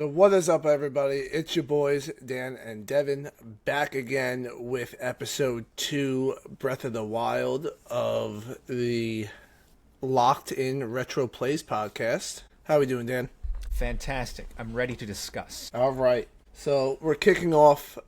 So what is up, everybody? It's your boys, Dan and Devin, back again with episode 2, Breath of the Wild of the Locked In Retro Plays podcast. How we doing, Dan? Fantastic. I'm ready to discuss. All right. So we're kicking off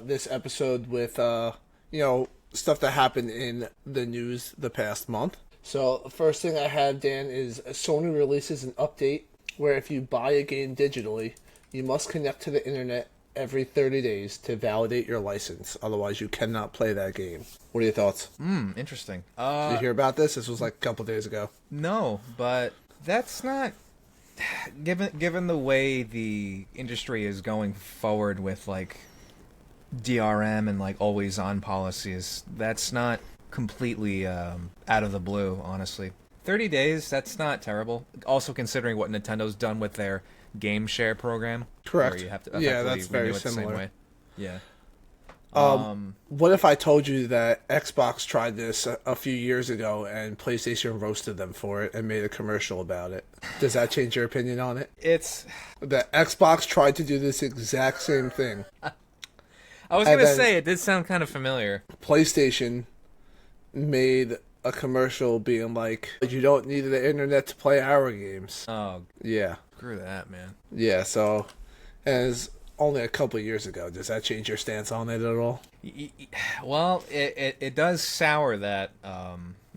this episode with, stuff that happened in the news the past month. So the first thing I have, Dan, is Sony releases an update where if you buy a game digitally, you must connect to the internet every 30 days to validate your license. Otherwise, you cannot play that game. What are your thoughts? Interesting. Did you hear about this? This was like a couple days ago. No, but that's not given the way the industry is going forward with like DRM and like always on policies. That's not completely out of the blue, honestly. 30 days, that's not terrible. Also considering what Nintendo's done with their game share program. Correct. Where you have to that's very renew it the same similar. way. Yeah. What if I told you that Xbox tried this a few years ago and PlayStation roasted them for it and made a commercial about it? Does that change your opinion on it? It's... That Xbox tried to do this exact same thing. I was going to say, it did sound kind of familiar. PlayStation made a commercial being like, you don't need the internet to play our games. Oh, Yeah. screw that, man. Yeah, so, and it's only a couple of years ago. Does that change your stance on it at all? Well, it does sour that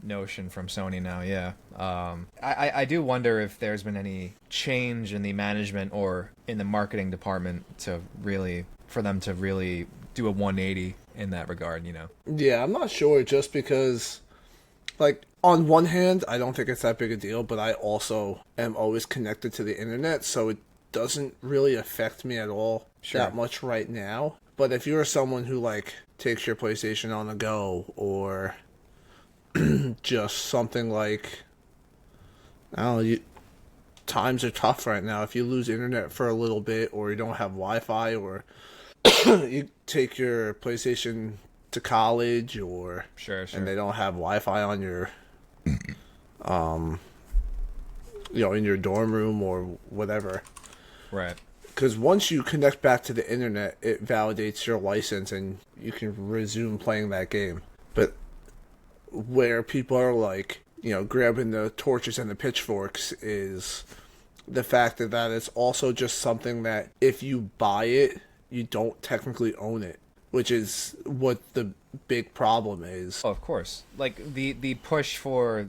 notion from Sony now, yeah. I do wonder if there's been any change in the management or in the marketing department for them to really do a 180 in that regard, you know? Yeah, I'm not sure, just because, like, on one hand, I don't think it's that big a deal, but I also am always connected to the internet, so it doesn't really affect me at all that much right now. But if you're someone who, like, takes your PlayStation on the go, or just something like, I don't know, times are tough right now. If you lose internet for a little bit, or you don't have Wi-Fi, or you take your PlayStation to college, or Sure. and they don't have Wi-Fi on your in your dorm room or whatever. Right. Because once you connect back to the internet, it validates your license and you can resume playing that game. But where people are like, grabbing the torches and the pitchforks is the fact that it's also just something that if you buy it, you don't technically own it, which is what the big problem is. Oh, of course. Like, the push for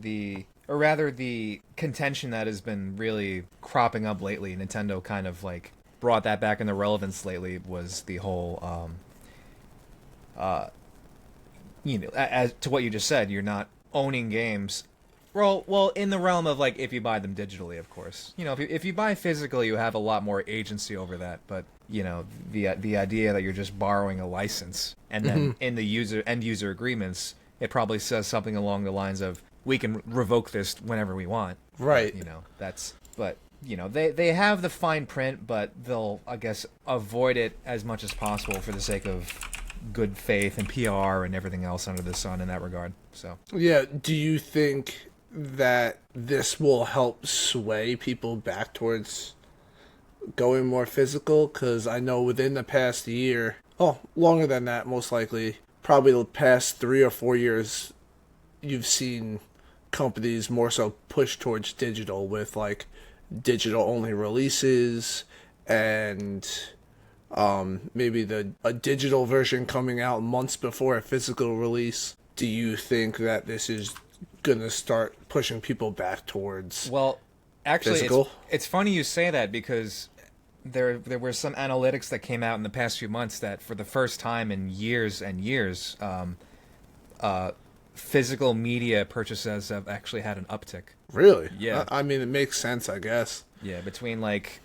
or rather the contention that has been really cropping up lately, Nintendo kind of, like, brought that back into relevance lately, was the whole, as to what you just said, you're not owning games. Well, in the realm of, like, if you buy them digitally, of course. If you buy physically, you have a lot more agency over that, but, the idea that you're just borrowing a license, and then in the end user agreements, it probably says something along the lines of, we can revoke this whenever we want. Right. They have the fine print, but they'll, I guess, avoid it as much as possible for the sake of good faith and PR and everything else under the sun in that regard. So. Yeah, do you think that this will help sway people back towards going more physical? Because I know within the past year, longer than that most likely, probably the past 3 or 4 years, you've seen companies more so push towards digital with like digital only releases and maybe a digital version coming out months before a physical release. Do you think that this is gonna start pushing people back towards physical? It's funny you say that, because there were some analytics that came out in the past few months that for the first time in years and years, physical media purchases have actually had an uptick. Really? Yeah. I mean, it makes sense, I guess. Yeah, between like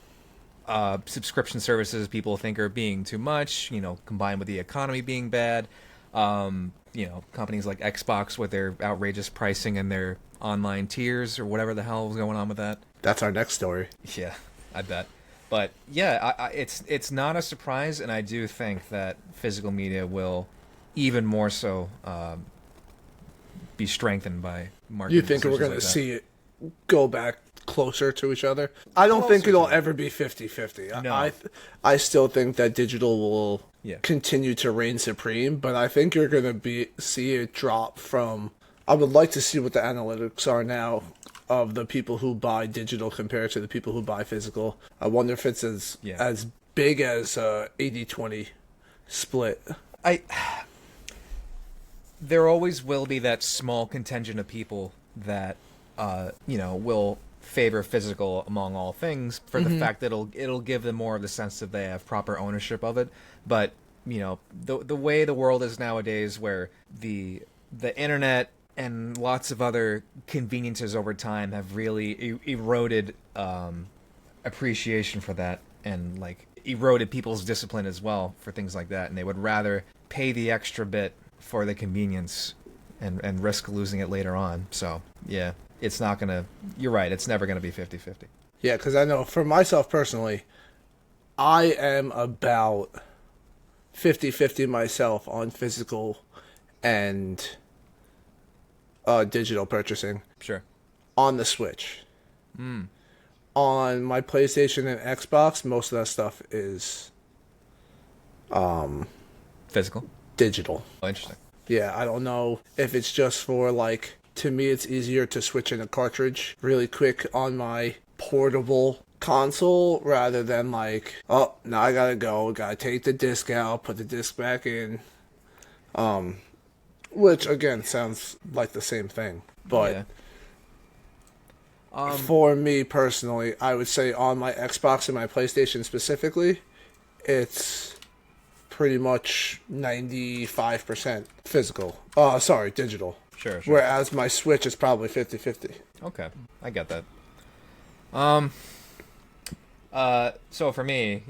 subscription services people think are being too much, combined with the economy being bad, companies like Xbox with their outrageous pricing and their online tiers or whatever the hell was going on with that. That's our next story. Yeah, I bet. But yeah, it's not a surprise, and I do think that physical media will even more so be strengthened by marketing. You think we're going to see it go back closer to each other. I don't think it'll ever be 50-50. No. I still think that digital will Yeah. continue to reign supreme, but I think you're going to see it drop from. I would like to see what the analytics are now of the people who buy digital compared to the people who buy physical. I wonder if it's as big as 80-20 split. There always will be that small contingent of people that will favor physical among all things for the fact that it'll give them more of the sense that they have proper ownership of it. But the way the world is nowadays, where the internet and lots of other conveniences over time have really eroded appreciation for that, and like eroded people's discipline as well for things like that, and they would rather pay the extra bit for the convenience and risk losing it later on. So yeah, it's not gonna, you're right, it's never gonna be 50-50. Yeah, because I know for myself personally, I am about 50-50 myself on physical and digital purchasing. Sure. On the Switch. On my PlayStation and Xbox, most of that stuff is Physical. digital. Oh, interesting. Yeah, I don't know if it's just for, like, to me it's easier to switch in a cartridge really quick on my portable console rather than like, oh, now I gotta take the disc out, put the disc back in. Which again sounds like the same thing. But for me personally, I would say on my Xbox and my PlayStation specifically, it's pretty much 95% physical. Digital. Sure. Whereas my Switch is probably 50-50. Okay, I get that. So for me,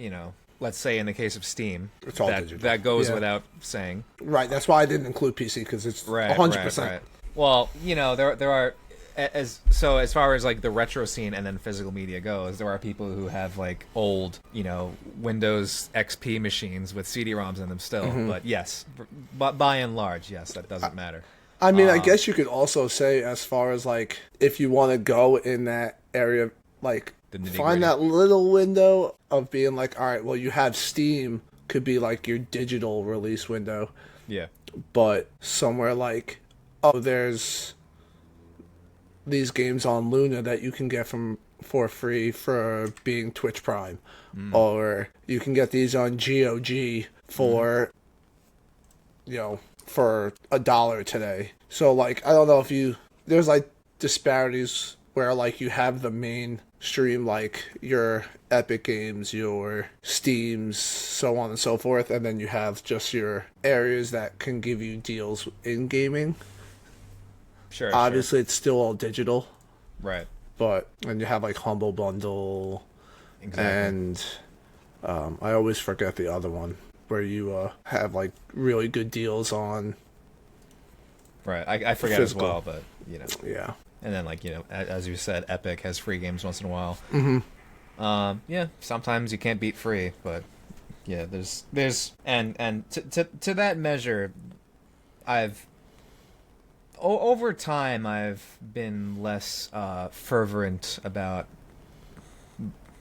let's say in the case of Steam, It's all digital. that goes Yeah. without saying. Right, that's why I didn't include PC, because it's 100%. Right. Well, there are, as far as like the retro scene and then physical media goes, there are people who have like old, Windows XP machines with CD-ROMs in them still. But yes, but by and large, yes, that doesn't matter. I mean, I guess you could also say, as far as like, if you want to go in that area, like, find that little window of being like, all right, well, you have Steam, could be like your digital release window. Yeah. But somewhere like, oh, there's these games on Luna that you can get for free for being Twitch Prime. Or you can get these on GOG for, for $1 today. So, like, I don't know if there's, like, disparities where, like, you have the main stream, like, your Epic Games, your Steams, so on and so forth, and then you have just your areas that can give you deals in gaming. Sure. Obviously, it's still all digital. Right. And you have, like, Humble Bundle, Exactly. and I always forget the other one, where you have, like, really good deals on... Right. I forget physical. as well, but, Yeah. And then, like, as you said, Epic has free games once in a while. Yeah, sometimes you can't beat free, but yeah, there's and to that measure, over time I've been less fervent about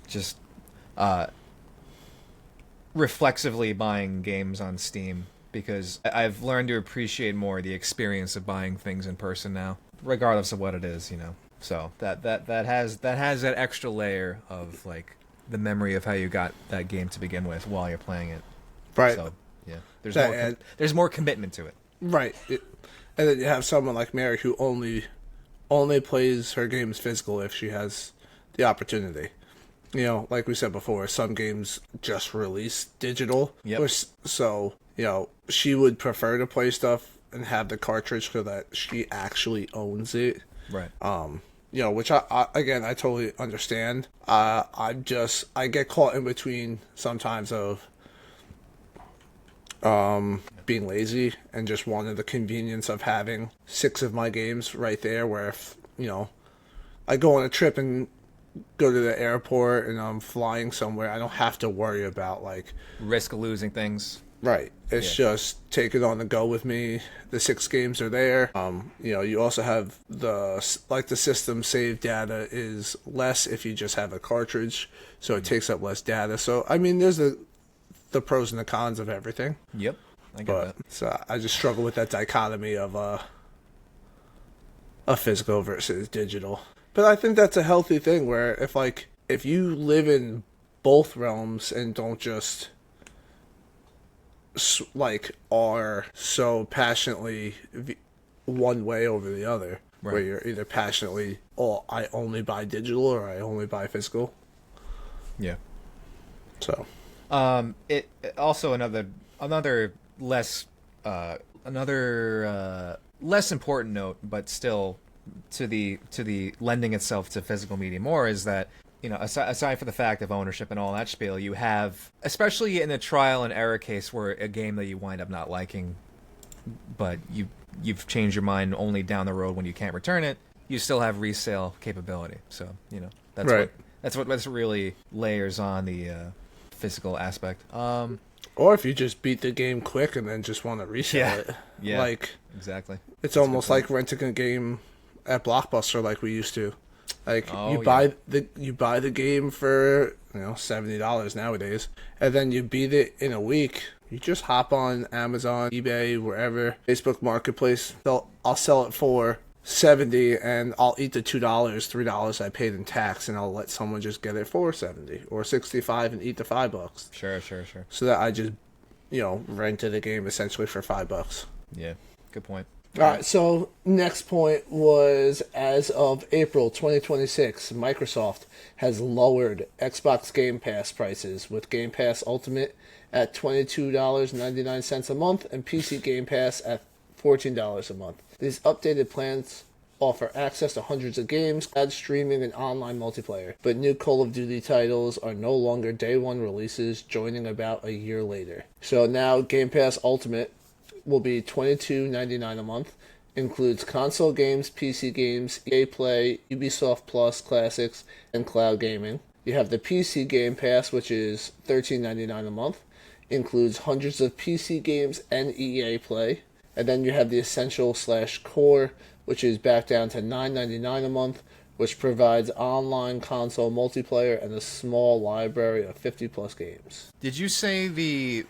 just reflexively buying games on Steam, because I've learned to appreciate more the experience of buying things in person now, regardless of what it is, So that has that extra layer of like the memory of how you got that game to begin with while you're playing it. Right. So yeah, there's more commitment to it. Right. And then you have someone like Mary who only plays her games physical if she has the opportunity. Like we said before, some games just release digital. Yep. So, she would prefer to play stuff and have the cartridge so that she actually owns it. Right. Which I totally understand. I get caught in between sometimes of being lazy and just wanting the convenience of having 6 of my games right there, where if, I go on a trip and go to the airport and I'm flying somewhere, I don't have to worry about like risk of losing things. Right. It's Yeah. just take it on the go with me. The 6 games are there. You also have the system save data is less if you just have a cartridge, so it takes up less data. So I mean, there's the pros and the cons of everything. Yep. I get But that. so I just struggle with that dichotomy of a physical versus digital. But I think that's a healthy thing where if you live in both realms and don't just are so passionately one way over the other, where Right. you're either passionately, oh, I only buy digital or I only buy physical. Yeah. So It also another less less important note, but still to the lending itself to physical media more is that aside from the fact of ownership and all that spiel, you have, especially in a trial and error case where a game that you wind up not liking, but you've changed your mind only down the road when you can't return it, you still have resale capability. So that's right. what really layers on the physical aspect. Or if you just beat the game quick and then just want to resell it, Yeah, like exactly. it's That's a good almost point. like renting a game at Blockbuster like we used to. Like Oh yeah, you buy the game for $70 nowadays, and then you beat it in a week. You just hop on Amazon, eBay, wherever, Facebook Marketplace. I'll sell it for 70, and I'll eat the $2, $3 I paid in tax, and I'll let someone just get it for 70 or 65 and eat the $5. sure, sure, sure. So that I just rented a game essentially for $5. Yeah, good point. All right, so next point was as of April 2026, Microsoft has lowered Xbox Game Pass prices with Game Pass Ultimate at $22.99 a month and PC Game Pass at $14 a month. These updated plans offer access to hundreds of games, cloud streaming, and online multiplayer. But new Call of Duty titles are no longer day one releases, joining about a year later. So now Game Pass Ultimate will be $22.99 a month. Includes console games, PC games, EA Play, Ubisoft Plus Classics, and cloud gaming. You have the PC Game Pass, which is $13.99 a month. Includes hundreds of PC games and EA Play. And then you have the Essential/Core, which is back down to $9.99 a month, which provides online console multiplayer and a small library of 50 plus games. Did you say the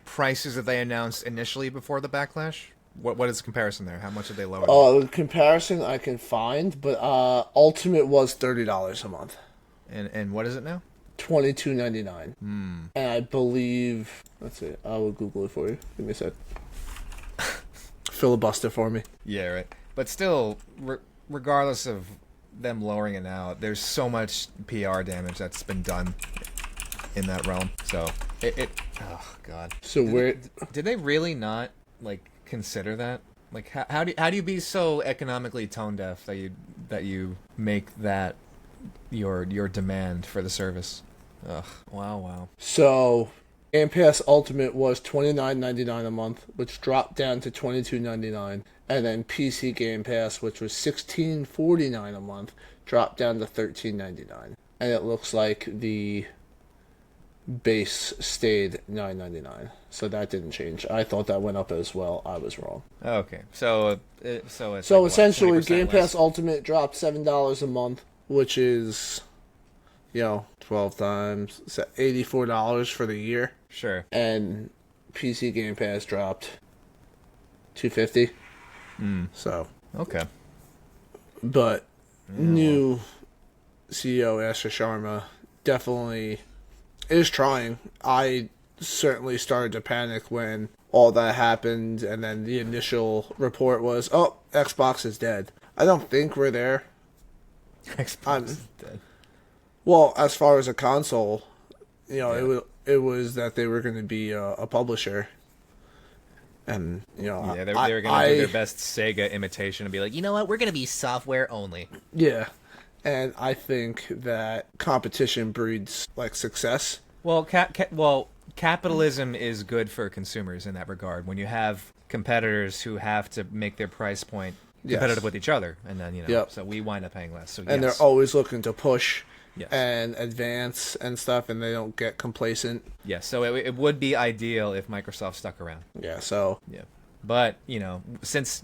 prices that they announced initially before the backlash? What is the comparison there? How much did they lower them? The comparison I can find, but Ultimate was $30 a month, And what is it now? $22.99, and I believe. Let's see, I will Google it for you. Give me a sec. Filibuster for me. Yeah, right. But still, regardless of them lowering it now, there's so much PR damage that's been done in that realm. So oh god. So Did they really not consider that? Like how do you be so economically tone deaf that you make that your demand for the service? Ugh. Wow. So Game Pass Ultimate was $29.99 a month, which dropped down to $22.99, and then PC Game Pass, which was $16.49 a month, dropped down to $13.99, and it looks like the base stayed $9.99, so that didn't change. I thought that went up as well. I was wrong. Okay. So it's So like, what, essentially, 20% Game less? Pass Ultimate dropped $7 a month, which is 12 times $84 for the year, Sure. and PC Game Pass dropped $250. So, Okay. but new CEO Asher Sharma definitely is trying. I certainly started to panic when all that happened, and then the initial report was, "Oh, Xbox is dead." I don't think we're there. Xbox is dead. Well, as far as a console, Yeah. it was that they were going to be a publisher, and Yeah, they were going to do their best Sega imitation and be like, you know what, we're going to be software only. Yeah, and I think that competition breeds success. Well, capitalism is good for consumers in that regard. When you have competitors who have to make their price point competitive Yes. with each other, and then Yep. so we wind up paying less. So And yes. they're always looking to push Yes. and advance and stuff, and they don't get complacent. Yes. So it would be ideal if Microsoft stuck around. Yeah, so Yeah. But, since,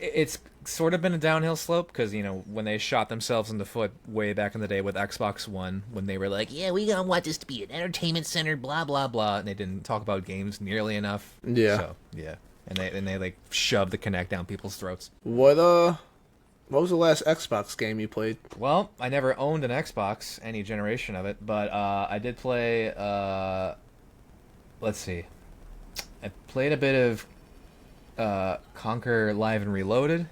it's sort of been a downhill slope because, when they shot themselves in the foot way back in the day with Xbox One, when they were like, yeah, we don't want this to be an entertainment center, blah, blah, blah, and they didn't talk about games nearly enough. Yeah. So, yeah. And they like shoved the Kinect down people's throats. what was the last Xbox game you played? Well, I never owned an Xbox, any generation of it, but I did play, let's see. I played a bit of Conquer Live and Reloaded.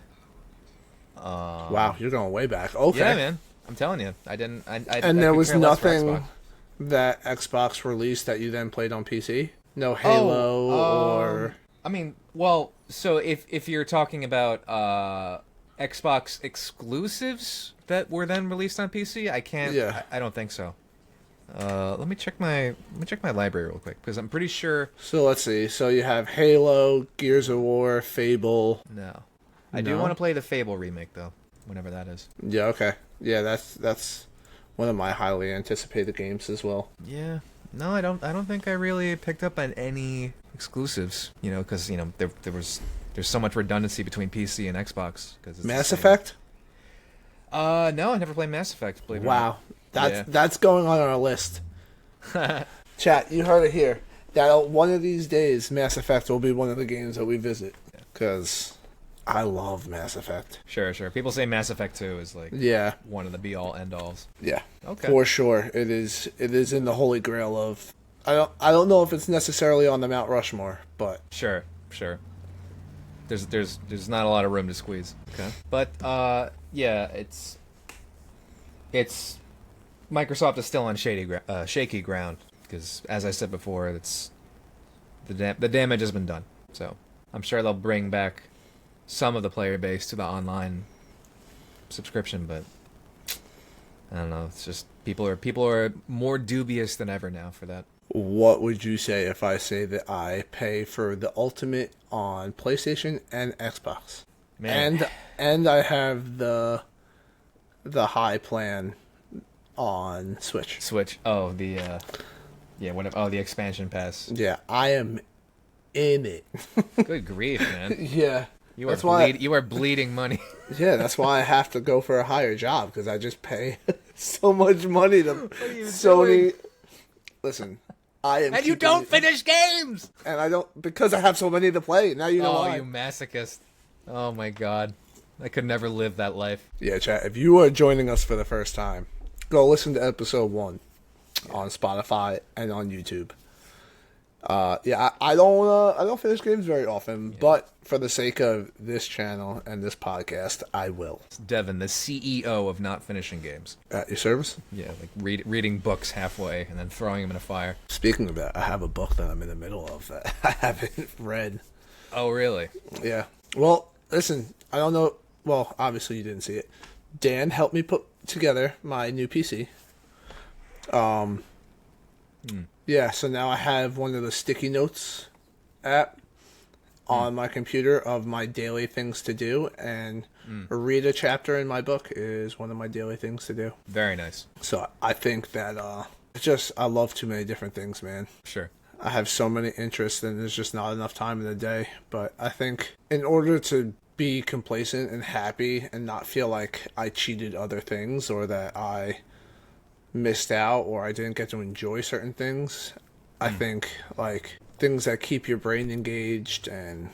Wow, you're going way back. Okay. Yeah, man. I'm telling you. And there was nothing that Xbox released that you then played on PC? No Halo or... I mean, well, so if you're talking about Xbox exclusives that were then released on PC, I can't. Yeah. I don't think so. Let me check my library real quick because I'm pretty sure. So let's see. So you have Halo, Gears of War, Fable. No, I do want to play the Fable remake though, whenever that is. Yeah. Okay. Yeah, that's one of my highly anticipated games as well. Yeah. No, I don't think I really picked up on any exclusives. Because there's so much redundancy between PC and Xbox. Cause it's Mass Effect. No, I never played Mass Effect. Believe it or not. Wow, Yeah. that's going on our list. Chat, you heard it here. That one of these days, Mass Effect will be one of the games that we visit. Because I love Mass Effect. Sure. People say Mass Effect 2 is like Yeah, one of the be-all, end-alls. yeah, Okay. for sure. It is in the holy grail of. I don't know if it's necessarily on the Mount Rushmore, but Sure. There's not a lot of room to squeeze. Okay. But yeah, it's Microsoft is still on shaky ground because, as I said before, it's the damage has been done. So I'm sure they'll bring back some of the player base to the online subscription, but I don't know. It's just people are more dubious than ever now for that. what would you say if I say that I pay for the Ultimate on PlayStation and Xbox? Man. And I have the high plan on Switch. Switch. Oh, the whatever. Oh, the expansion pass. Yeah, I am in it. Good grief, man. Yeah. You are bleeding money. Yeah, that's why I have to go for a higher job because I just pay so much money to Sony. Listen, I am. And you don't finish games. And I don't because I have so many to play. Now you know why. You masochist. Oh my god. I could never live that life. Yeah, chat. If you are joining us for the first time, go listen to episode 1 on Spotify and on YouTube. Yeah, I don't finish games very often, but for the sake of this channel and this podcast, I will. It's Devin, the CEO of not finishing games. At your service? Yeah, like reading books halfway and then throwing them in a fire. Speaking of that, I have a book that I'm in the middle of that I haven't read. Oh, really? Yeah. Well, listen, I don't know. Well, obviously you didn't see it. Dan helped me put together my new PC. Yeah, so now I have one of the sticky notes app on my computer of my daily things to do, and read a chapter in my book is one of my daily things to do. Very nice. So I think that I love too many different things, man. Sure. I have so many interests and there's just not enough time in the day. But I think in order to be complacent and happy and not feel like I cheated other things or that I missed out or I didn't get to enjoy certain things, I think like things that keep your brain engaged and,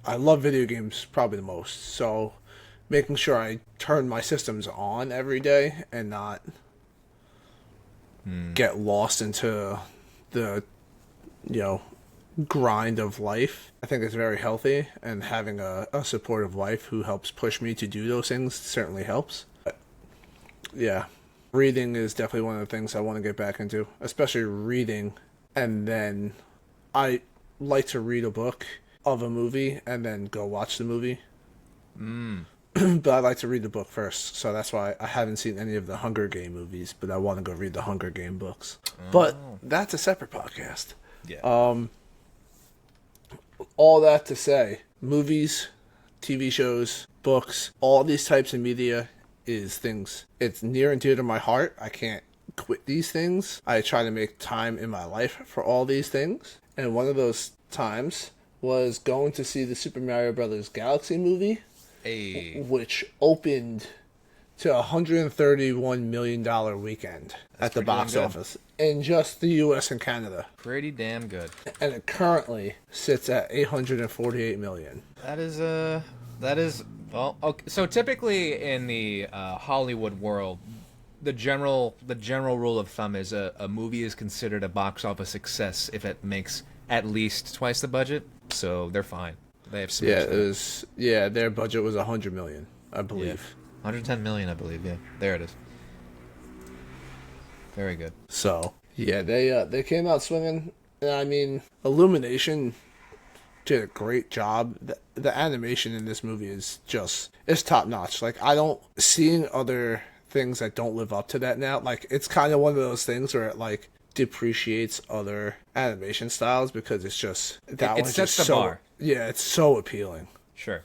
I love video games probably the most. So making sure I turn my systems on every day and not get lost into the, grind of life, I think it's very healthy, and having a supportive wife who helps push me to do those things certainly helps. But, yeah, reading is definitely one of the things I want to get back into, especially reading, and then I like to read a book of a movie and then go watch the movie. But I like to read the book first, so that's why I haven't seen any of the Hunger Game movies, but I want to go read the Hunger Game books. But that's a separate podcast. Yeah. All that to say, movies, TV shows, books, all these types of media is things. It's near and dear to my heart. I can't quit these things. I try to make time in my life for all these things. And one of those times was going to see the Super Mario Brothers Galaxy movie, Hey, which opened to a $131 million weekend at the pretty box damn good. office in just the US and Canada. pretty damn good. And it currently sits at $848 million. That is well. Okay. So typically in the Hollywood world, the general rule of thumb is a movie is considered a box office success if it makes at least twice the budget. So they're fine. They have Yeah, it was. Yeah, their budget was $100 million, I believe. 110 million, I believe. Yeah, there it is. Very good. So yeah, they came out swinging. And I mean, Illumination did a great job. The animation in this movie is just it's top notch. Like I don't seeing other things that don't live up to that now. Like it's kind of one of those things where it like depreciates other animation styles because it's just that It one's sets just the so bar. yeah, it's so appealing. Sure.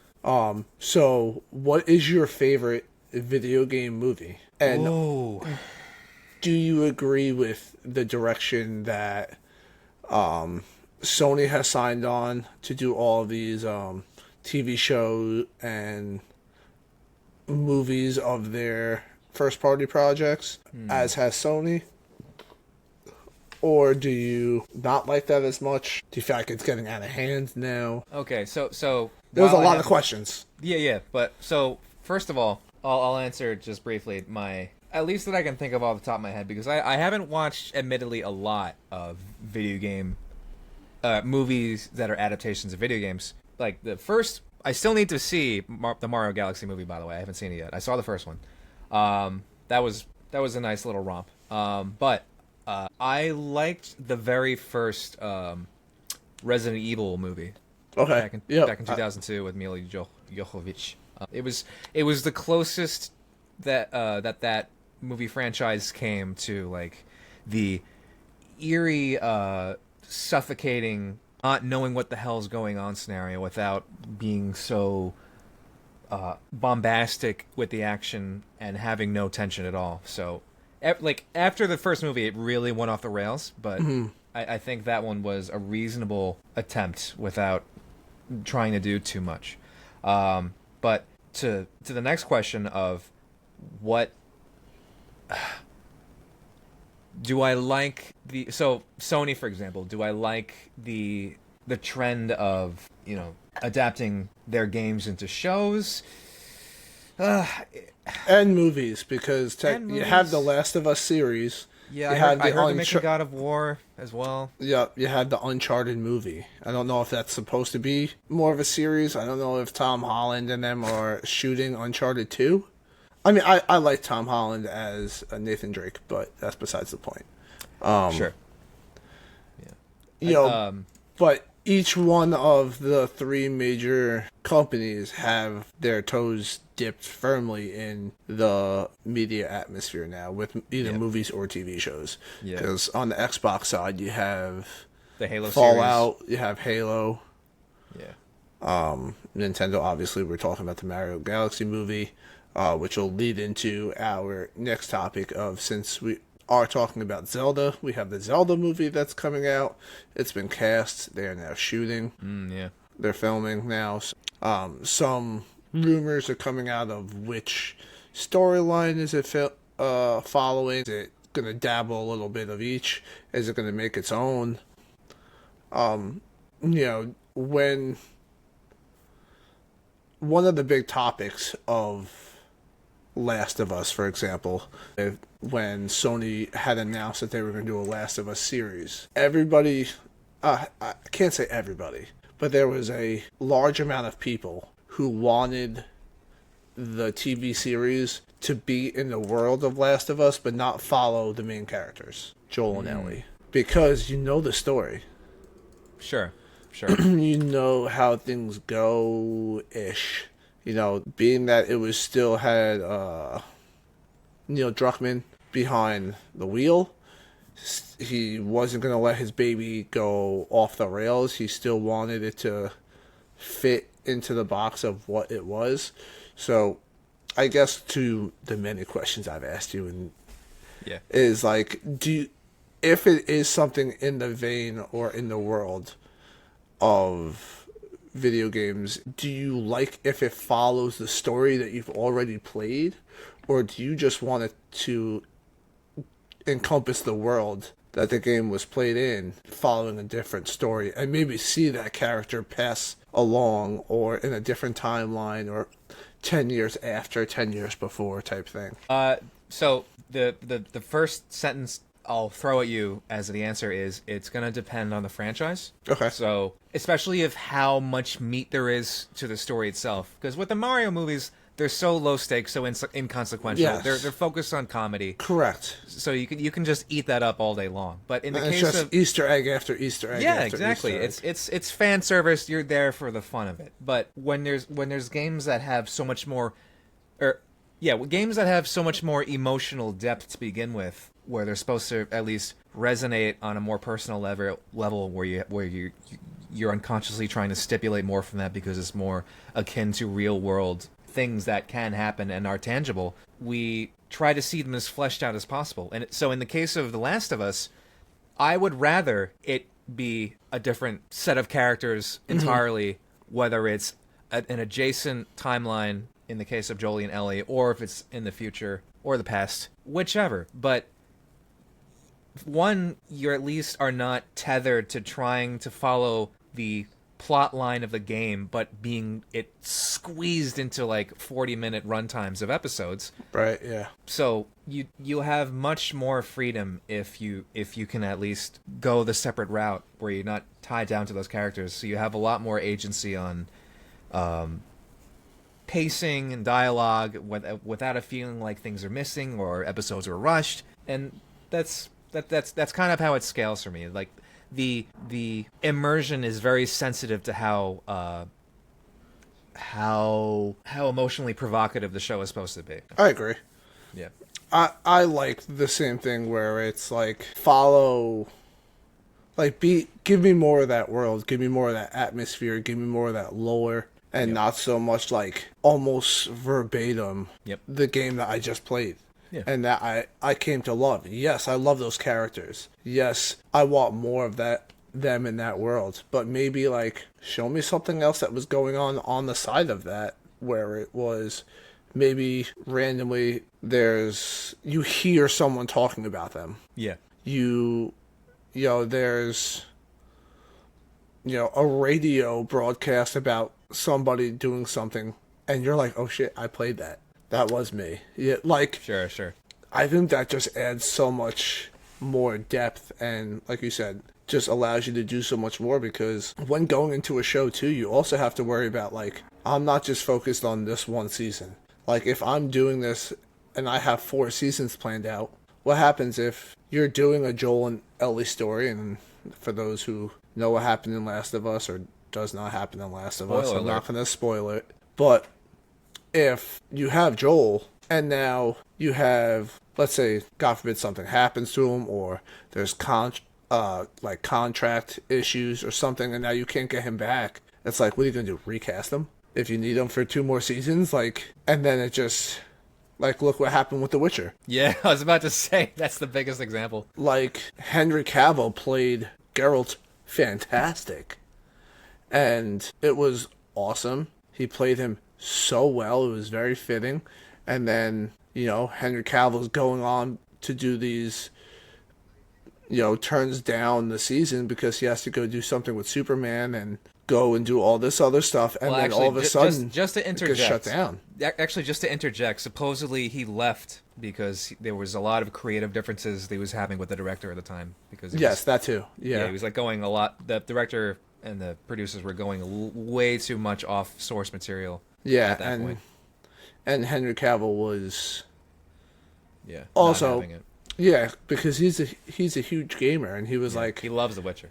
So what is your favorite video game movie? And Oh, do you agree with the direction that Sony has signed on to do all of these TV shows and movies of their first party projects, as has Sony? Or do you not like that as much? Do you feel like it's getting out of hand now? okay. So There's a while I lot have- of questions. Yeah. But so first of all, I'll answer just briefly my at least that I can think of off the top of my head because I haven't watched admittedly a lot of video game movies that are adaptations of video games. Like the first, I still need to see the Mario Galaxy movie. By the way, I haven't seen it yet. I saw the first one. That was a nice little romp. But I liked the very first Resident Evil movie. Okay. Back in 2002 with Mila Jovovich. It was the closest that that movie franchise came to like the eerie, suffocating, not knowing what the hell's going on scenario without being so bombastic with the action and having no tension at all. So, like after the first movie, it really went off the rails. But I think that one was a reasonable attempt without trying to do too much. But to the next question of what do I like so Sony, for example, do I like the trend of, you know, adapting their games into shows? And movies, because And you have movies. the Last of Us series. Yeah, You I had heard the they're making God of War as well. Yeah, you had the Uncharted movie. I don't know if that's supposed to be more of a series. I don't know if Tom Holland and them are shooting Uncharted 2. I mean, I like Tom Holland as Nathan Drake, but that's besides the point. Sure. You know, but each one of the three major companies have their toes dipped firmly in the media atmosphere now with either movies or TV shows. Yeah. Because on the Xbox side, you have The Halo Fallout, you have Halo. series. Yeah. Nintendo, obviously, we're talking about the Mario Galaxy movie, which will lead into our next topic of, since we are talking about Zelda, we have the Zelda movie that's coming out. It's been cast. They are now shooting. Yeah. They're filming now. Some rumors are coming out of which storyline is it following. Is it going to dabble a little bit of each? Is it going to make its own? You know, when one of the big topics of Last of Us, for example, when Sony had announced that they were going to do a Last of Us series, everybody, I can't say everybody, but there was a large amount of people who wanted the TV series to be in the world of Last of Us, but not follow the main characters, Joel and Ellie, because you know the story. Sure. You know how things go-ish. You know, being that it was still had Neil Druckmann behind the wheel, he wasn't going to let his baby go off the rails. He still wanted it to fit into the box of what it was. So I guess to the many questions I've asked you, and Yeah. is like, if it is something in the vein or in the world of video games, do you like if it follows the story that you've already played, or do you just want it to encompass the world that the game was played in, following a different story, and maybe see that character pass along or in a different timeline or 10 years after, 10 years before type thing? So the first sentence I'll throw at you as the answer is it's going to depend on the franchise. Okay. So, especially if how much meat there is to the story itself. Because with the Mario movies, they're so low stakes, so inconsequential. Yes. They're focused on comedy. Correct. So you can just eat that up all day long. But in the And it's case just of Easter egg after Easter egg. yeah, after exactly. Easter egg. It's fan service. You're there for the fun of it. But when there's games that have so much more, games that have so much more emotional depth to begin with, where they're supposed to at least resonate on a more personal level where you're unconsciously trying to stipulate more from that because it's more akin to real world things that can happen and are tangible. We try to see them as fleshed out as possible. And so in the case of The Last of Us, I would rather it be a different set of characters entirely, whether it's an adjacent timeline in the case of Jolie and Ellie, or if it's in the future or the past, whichever. But one, you at least are not tethered to trying to follow the plot line of the game, but being it squeezed into like 40-minute runtimes of episodes. Right, yeah. So you have much more freedom if you can at least go the separate route where you're not tied down to those characters. So you have a lot more agency on pacing and dialogue without a feeling like things are missing or episodes are rushed. And that's kind of how it scales for me. Like the immersion is very sensitive to how emotionally provocative the show is supposed to be. I agree. Yeah. I like the same thing where it's like give me more of that world, give me more of that atmosphere, give me more of that lore, and not so much like almost verbatim the game that I just played. Yeah. And that I came to love. Yes, I love those characters. Yes, I want more of them in that world. But maybe like show me something else that was going on the side of that, where it was maybe randomly you hear someone talking about them. Yeah. There's a radio broadcast about somebody doing something, and you're like, oh shit, I played that. That was me. Yeah, like Sure. I think that just adds so much more depth, and like you said, just allows you to do so much more, because when going into a show too, you also have to worry about like, I'm not just focused on this one season. Like if I'm doing this and I have 4 seasons planned out, what happens if you're doing a Joel and Ellie story? And for those who know what happened in Last of Us or does not happen in Last of Us, I'm not going to spoil it. But if you have Joel and now you have, let's say, God forbid something happens to him, or there's contract issues or something, and now you can't get him back, it's like, what are you going to do? Recast him? If you need him for 2 more seasons? Like, and then it just, like, look what happened with The Witcher. Yeah, I was about to say, that's the biggest example. Like, Henry Cavill played Geralt fantastic. And it was awesome. He played him so well. It was very fitting. And then, Henry Cavill's going on to do these, turns down the season because he has to go do something with Superman and go and do all this other stuff. And then all of a sudden, just to interject, it gets shut down. Actually, just to interject, supposedly he left because there was a lot of creative differences that he was having with the director at the time. That too. Yeah, he was like going a lot. The director and the producers were going way too much off source material. Yeah, at that point. And Henry Cavill was also not having it. Yeah, because he's a huge gamer, and he was like, he loves The Witcher.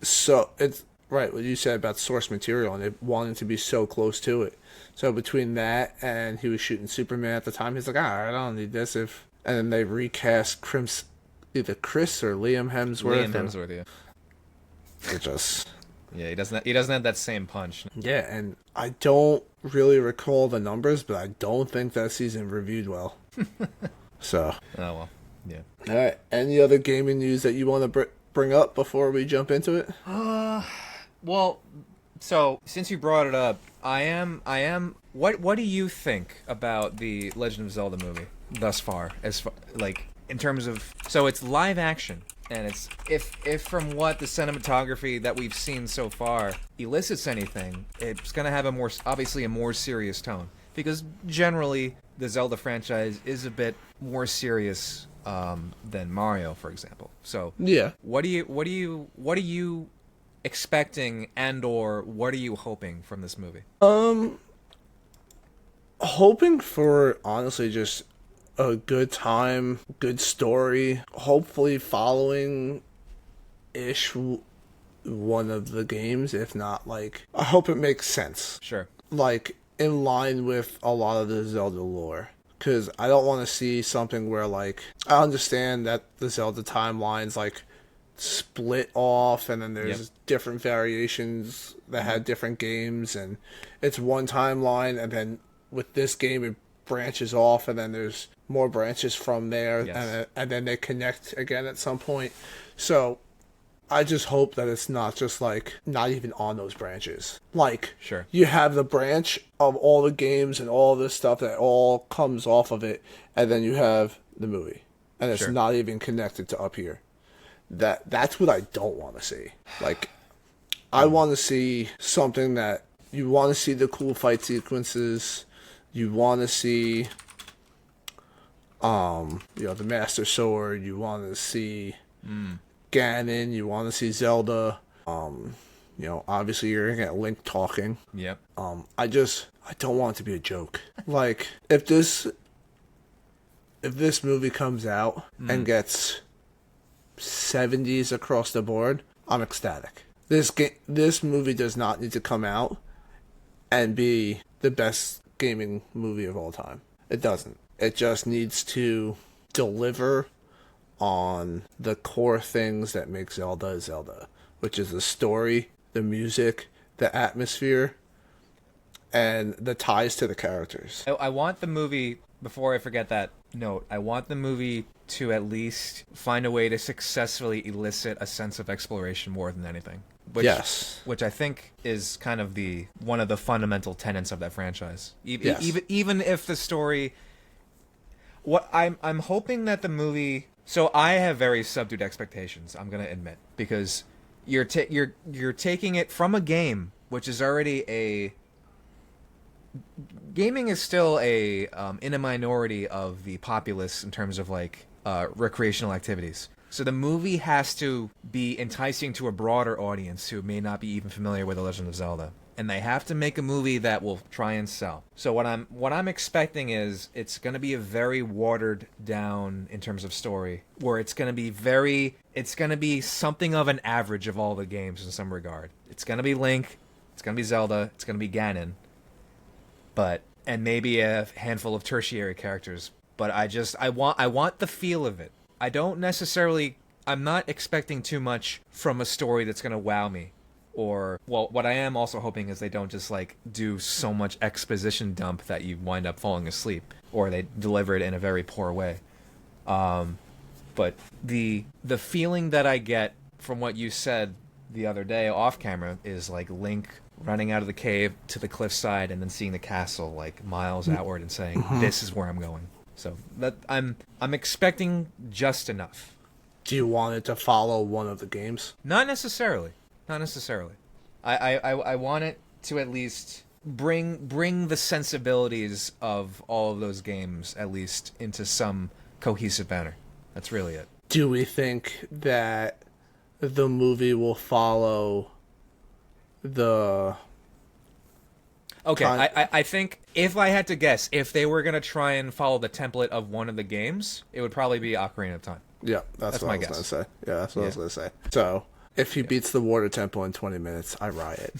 So it's right what you said about source material and it wanting to be so close to it. So between that and he was shooting Superman at the time, he's like, I don't need this. And then they recast either Chris or Liam Hemsworth. Liam Hemsworth, yeah. It just Yeah, he doesn't have that same punch. Yeah, and I don't really recall the numbers, but I don't think that season reviewed well. So, Oh well. Yeah. all right. Any other gaming news that you want to bring up before we jump into it? Well, so since you brought it up, I am. What do you think about the Legend of Zelda movie thus far? As far, like, in terms of, so it's live action, and it's, if from what the cinematography that we've seen so far elicits anything, it's gonna have obviously a more serious tone, because generally the Zelda franchise is a bit more serious than Mario, for example. So Yeah. what are you expecting, and or what are you hoping from this movie? Hoping for, honestly, just a good time, good story, hopefully following ish one of the games, if not, like, I hope it makes sense, Sure. like, in line with a lot of the Zelda lore. Because I don't want to see something where, like, I understand that the Zelda timeline's, like, split off, and then there's Yep. different variations that had different games, and it's one timeline, and then with this game it branches off, and then there's more branches from there, Yes. and then they connect again at some point. So I just hope that it's not just, like, not even on those branches. Like, Sure. you have the branch of all the games and all this stuff that all comes off of it, and then you have the movie, and it's Sure. not even connected to up here. That's what I don't want to see. Like, I want to see something that you want to see the cool fight sequences. You want to see, the Master Sword. You want to see Ganon. You want to see Zelda. Obviously you're gonna get Link talking. Yep. I don't want it to be a joke. Like, if this movie comes out and gets 70s across the board, I'm ecstatic. This movie does not need to come out and be the best gaming movie of all time. It doesn't. It just needs to deliver on the core things that make Zelda Zelda, which is the story, the music, the atmosphere, and the ties to the characters. I want the movie, before I forget that note, I want the movie to at least find a way to successfully elicit a sense of exploration more than anything. Yes. Which I think is kind of one of the fundamental tenets of that franchise. Yes. Even if the story, what I'm hoping that the movie. So I have very subdued expectations, I'm gonna admit, because you're taking it from a game which is already gaming is still in a minority of the populace in terms of, like, recreational activities. So the movie has to be enticing to a broader audience who may not be even familiar with The Legend of Zelda, and they have to make a movie that will try and sell. So what I'm expecting is it's going to be a very watered down in terms of story, where it's going to be something of an average of all the games in some regard. It's going to be Link, it's going to be Zelda, it's going to be Ganon, and maybe a handful of tertiary characters. But I want the feel of it. I'm not expecting too much from a story that's going to wow me. Or, well, what I am also hoping is they don't just, like, do so much exposition dump that you wind up falling asleep, or they deliver it in a very poor way. But the feeling that I get from what you said the other day off camera is, like, Link running out of the cave to the cliffside and then seeing the castle, like, miles outward and saying, "This is where I'm going." So that I'm expecting just enough. Do you want it to follow one of the games? Not necessarily. I want it to at least bring the sensibilities of all of those games at least into some cohesive manner. That's really it. Do we think that the movie will follow the... Okay, I think if I had to guess, if they were going to try and follow the template of one of the games, it would probably be Ocarina of Time. Yeah, that's what my I was guess. going to say. Yeah, that's what I was going to say. So, if he beats the water temple in 20 minutes, I riot.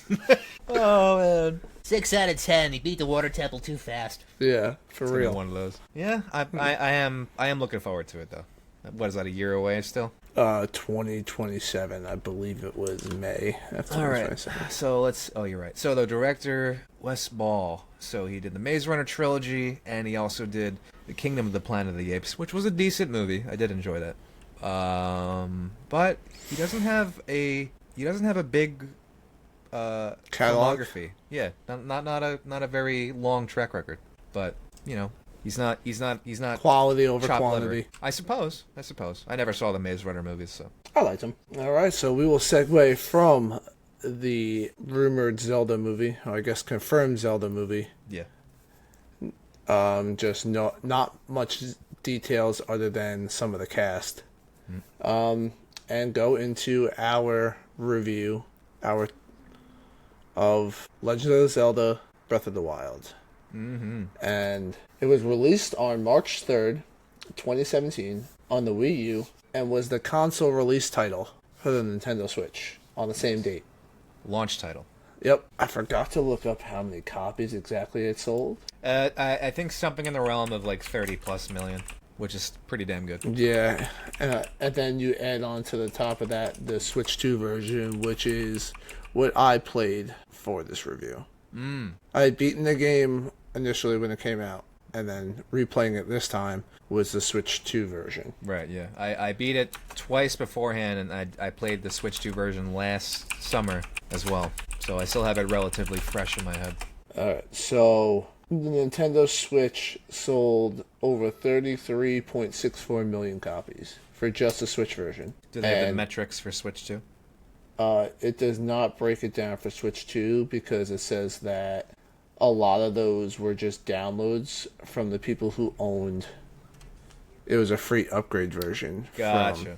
Oh, man. 6 out of 10. He beat the water temple too fast. Yeah, for real. One of those. Yeah, I am looking forward to it, though. What is that, a year away still? 2027. I believe it was May of All right. 2027. So let's. Oh, you're right. So the director Wes Ball. So he did the Maze Runner trilogy, and he also did the Kingdom of the Planet of the Apes, which was a decent movie. I did enjoy that. But he doesn't have a big Catalog? filmography. Yeah, not a very long track record. But you know, he's not Quality over chopped liver. quantity. I suppose. I never saw the Maze Runner movies, so. I liked them. All right, so we will segue from the rumored Zelda movie, or I guess confirmed Zelda movie. Yeah. Just not much details other than some of the cast. And go into our review, of Legend of Zelda: Breath of the Wild. Mm-hmm. And it was released on March 3rd, 2017, on the Wii U, and was the console release title for the Nintendo Switch on the same date. Launch title. Yep, I forgot to look up how many copies exactly it sold. I think something in the realm of like 30 plus million, which is pretty damn good. Yeah, and then you add on to the top of that the Switch 2 version, which is what I played for this review. I had beaten the game initially when it came out, and then replaying it this time was the Switch 2 version. Right, yeah. I beat it twice beforehand, and I played the Switch 2 version last summer as well. So I still have it relatively fresh in my head. Alright, so the Nintendo Switch sold over 33.64 million copies for just the Switch version. Do they have the metrics for Switch 2? It does not break it down for Switch 2 because it says that a lot of those were just downloads from the people who owned. It was a free upgrade version Gotcha. from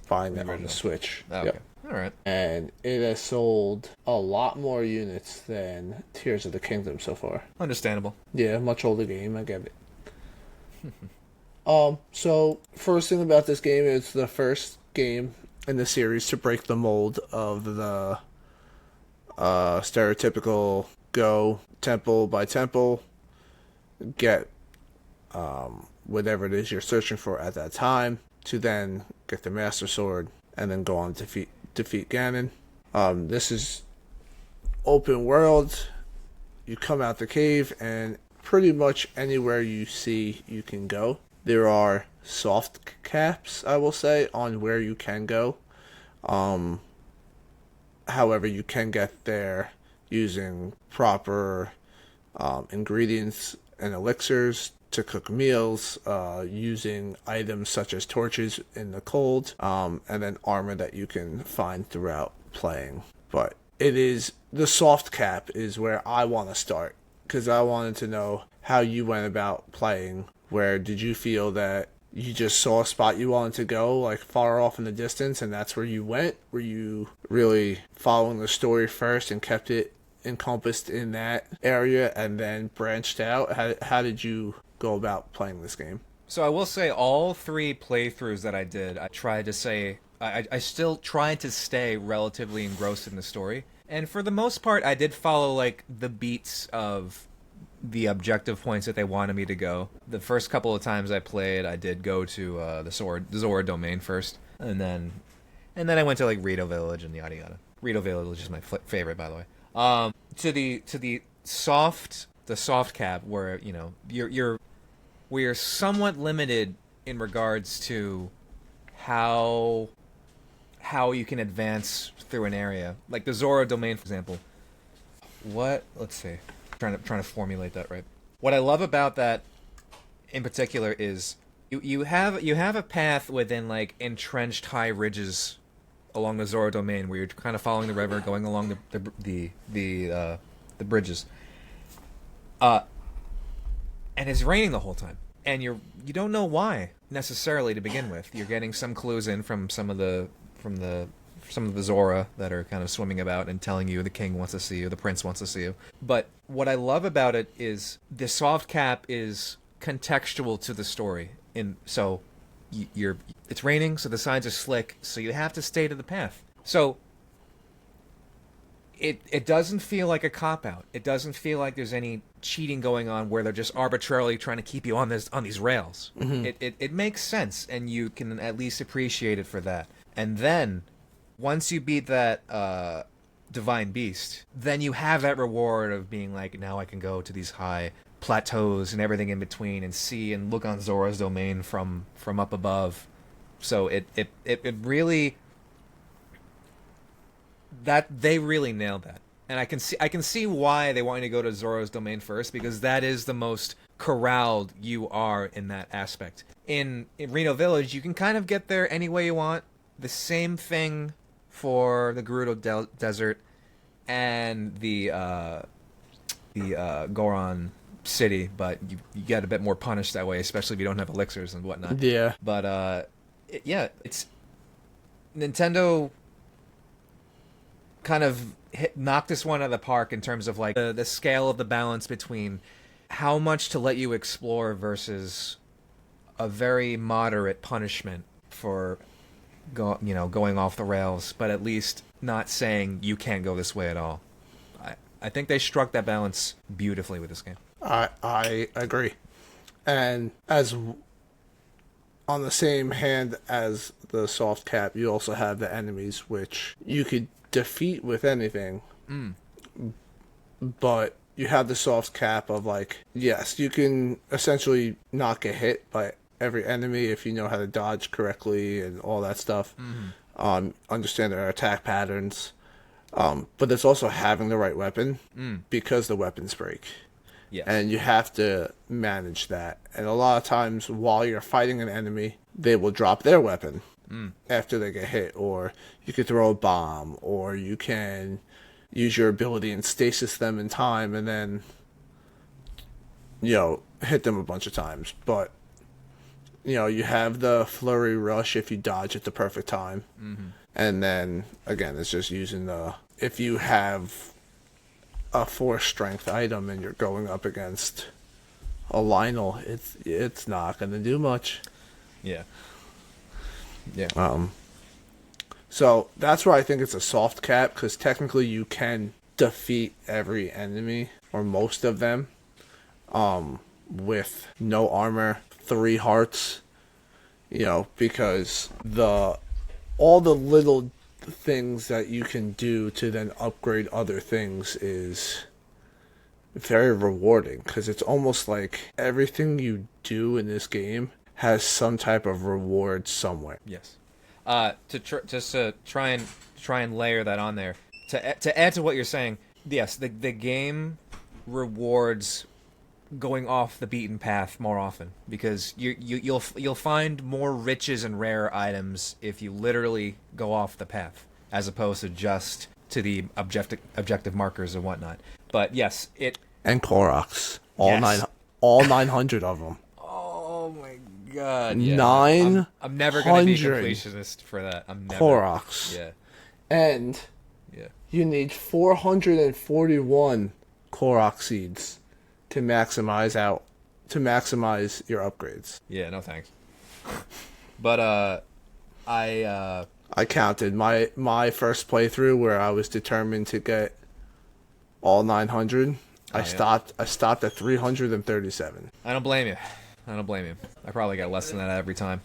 buying that on the Switch. Oh, Yep. okay. All right. And it has sold a lot more units than Tears of the Kingdom so far. Understandable. Yeah, much older game, I get it. So first thing about this game, it's the first game in the series to break the mold of the stereotypical go temple by temple, get whatever it is you're searching for at that time, to then get the Master Sword, and then go on to defeat Ganon. This is open world. You come out the cave, and pretty much anywhere you see, you can go. There are soft caps, I will say, on where you can go. However, you can get there using proper ingredients and elixirs to cook meals, using items such as torches in the cold, and then armor that you can find throughout playing. But the soft cap is where I want to start, because I wanted to know how you went about playing. Where did you feel that you just saw a spot you wanted to go, like far off in the distance, and that's where you went? Were you really following the story first and kept it encompassed in that area and then branched out? How did you go about playing this game? So I will say all 3 playthroughs that I did, I tried to say... I still tried to stay relatively engrossed in the story. And for the most part, I did follow, like, the beats of the objective points that they wanted me to go. The first couple of times I played, I did go to the Zora domain first. And then I went to, like, Rito Village and yada yada. Rito Village is my favorite, by the way. To the soft cap, where, you know, we're somewhat limited in regards to how you can advance through an area. Like the Zora domain, for example. Let's see. Trying to formulate that right. What I love about that in particular is you have a path within like entrenched high ridges along the Zora domain where you're kind of following the river, going along the bridges. And it's raining the whole time. And you don't know why necessarily to begin with. You're getting some clues in from some of the Zora that are kind of swimming about and telling you the king wants to see you, the prince wants to see you. But what I love about it is the soft cap is contextual to the story. So it's raining, so the sides are slick, so you have to stay to the path. So it doesn't feel like a cop out. It doesn't feel like there's any cheating going on where they're just arbitrarily trying to keep you on these rails. It makes sense, and you can at least appreciate it for that. And then once you beat that divine beast, then you have that reward of being like, now I can go to these high plateaus and everything in between and see and look on Zora's domain from up above. So it really, that they really nailed that. And I can see why they want you to go to Zora's domain first, because that is the most corralled you are in that aspect. In Reno Village, you can kind of get there any way you want. The same thing for the Gerudo Desert and the Goron City, but you get a bit more punished that way, especially if you don't have elixirs and whatnot. Yeah. But it's Nintendo kind of knocked this one out of the park in terms of like the scale of the balance between how much to let you explore versus a very moderate punishment for going off the rails, but at least not saying you can't go this way at all. I think they struck that balance beautifully with this game. I agree. And as on the same hand as the soft cap, you also have the enemies, which you could defeat with anything. But you have the soft cap of like, yes, you can essentially not get hit by every enemy if you know how to dodge correctly and all that stuff. Understand their attack patterns. But it's also having the right weapon because the weapons break. Yes. And you have to manage that. And a lot of times while you're fighting an enemy, they will drop their weapon after they get hit. Or you could throw a bomb, or you can use your ability and stasis them in time and then, hit them a bunch of times. But, you have the flurry rush if you dodge at the perfect time. And then, again, it's just using if you have a 4 strength item and you're going up against a Lionel, it's not going to do much. Yeah. So that's why I think it's a soft cap, because technically you can defeat every enemy, or most of them, with no armor, 3 hearts, because all the little things that you can do to then upgrade other things is very rewarding, because it's almost like everything you do in this game has some type of reward somewhere. Yes. To try and layer that on there, to add to what you're saying, yes, the game rewards going off the beaten path more often, because you'll find more riches and rare items if you literally go off the path, as opposed to just to the objective markers and whatnot. But yes, and Koroks, Yes. all 900 of them. Oh my god! Yeah. 900. I'm never gonna be a completionist for that. I'm never. Koroks. Yeah. And you need 441 Korok seeds to maximize your upgrades. Yeah, no thanks. But I counted my first playthrough where I was determined to get all 900. I stopped at 337. I don't blame you. I probably got less than that every time.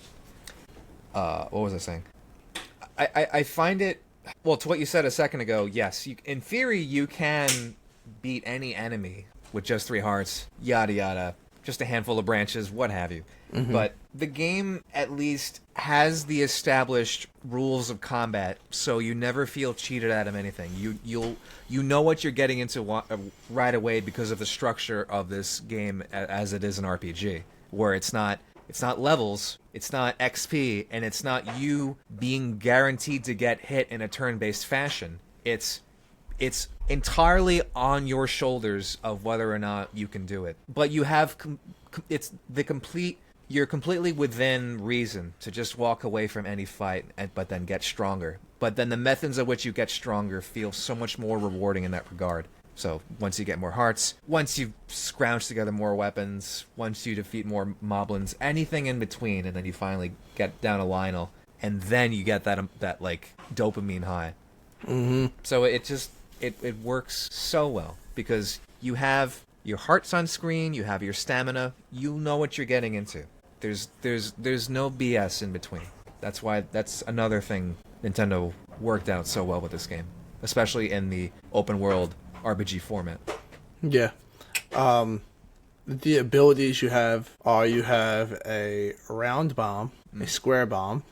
What was I saying? I find it, well, to what you said a second ago, yes, in theory you can beat any enemy with just 3 hearts, yada yada, just a handful of branches, what have you. But the game at least has the established rules of combat, so you never feel cheated out of anything. You know what you're getting into right away because of the structure of this game as it is an RPG, where it's not levels, it's not XP, and it's not you being guaranteed to get hit in a turn-based fashion. It's entirely on your shoulders of whether or not you can do it. But you have you're completely within reason to just walk away from any fight, but then get stronger. But then the methods of which you get stronger feel so much more rewarding in that regard. So once you get more hearts, once you scrounge together more weapons, once you defeat more moblins, anything in between, and then you finally get down to Lionel, and then you get that like dopamine high. So it it works so well because you have your hearts on screen, you have your stamina, you know what you're getting into. There's no BS in between. That's another thing Nintendo worked out so well with this game, especially in the open world RPG format. Yeah. The abilities you have are you have a round bomb, a square bomb,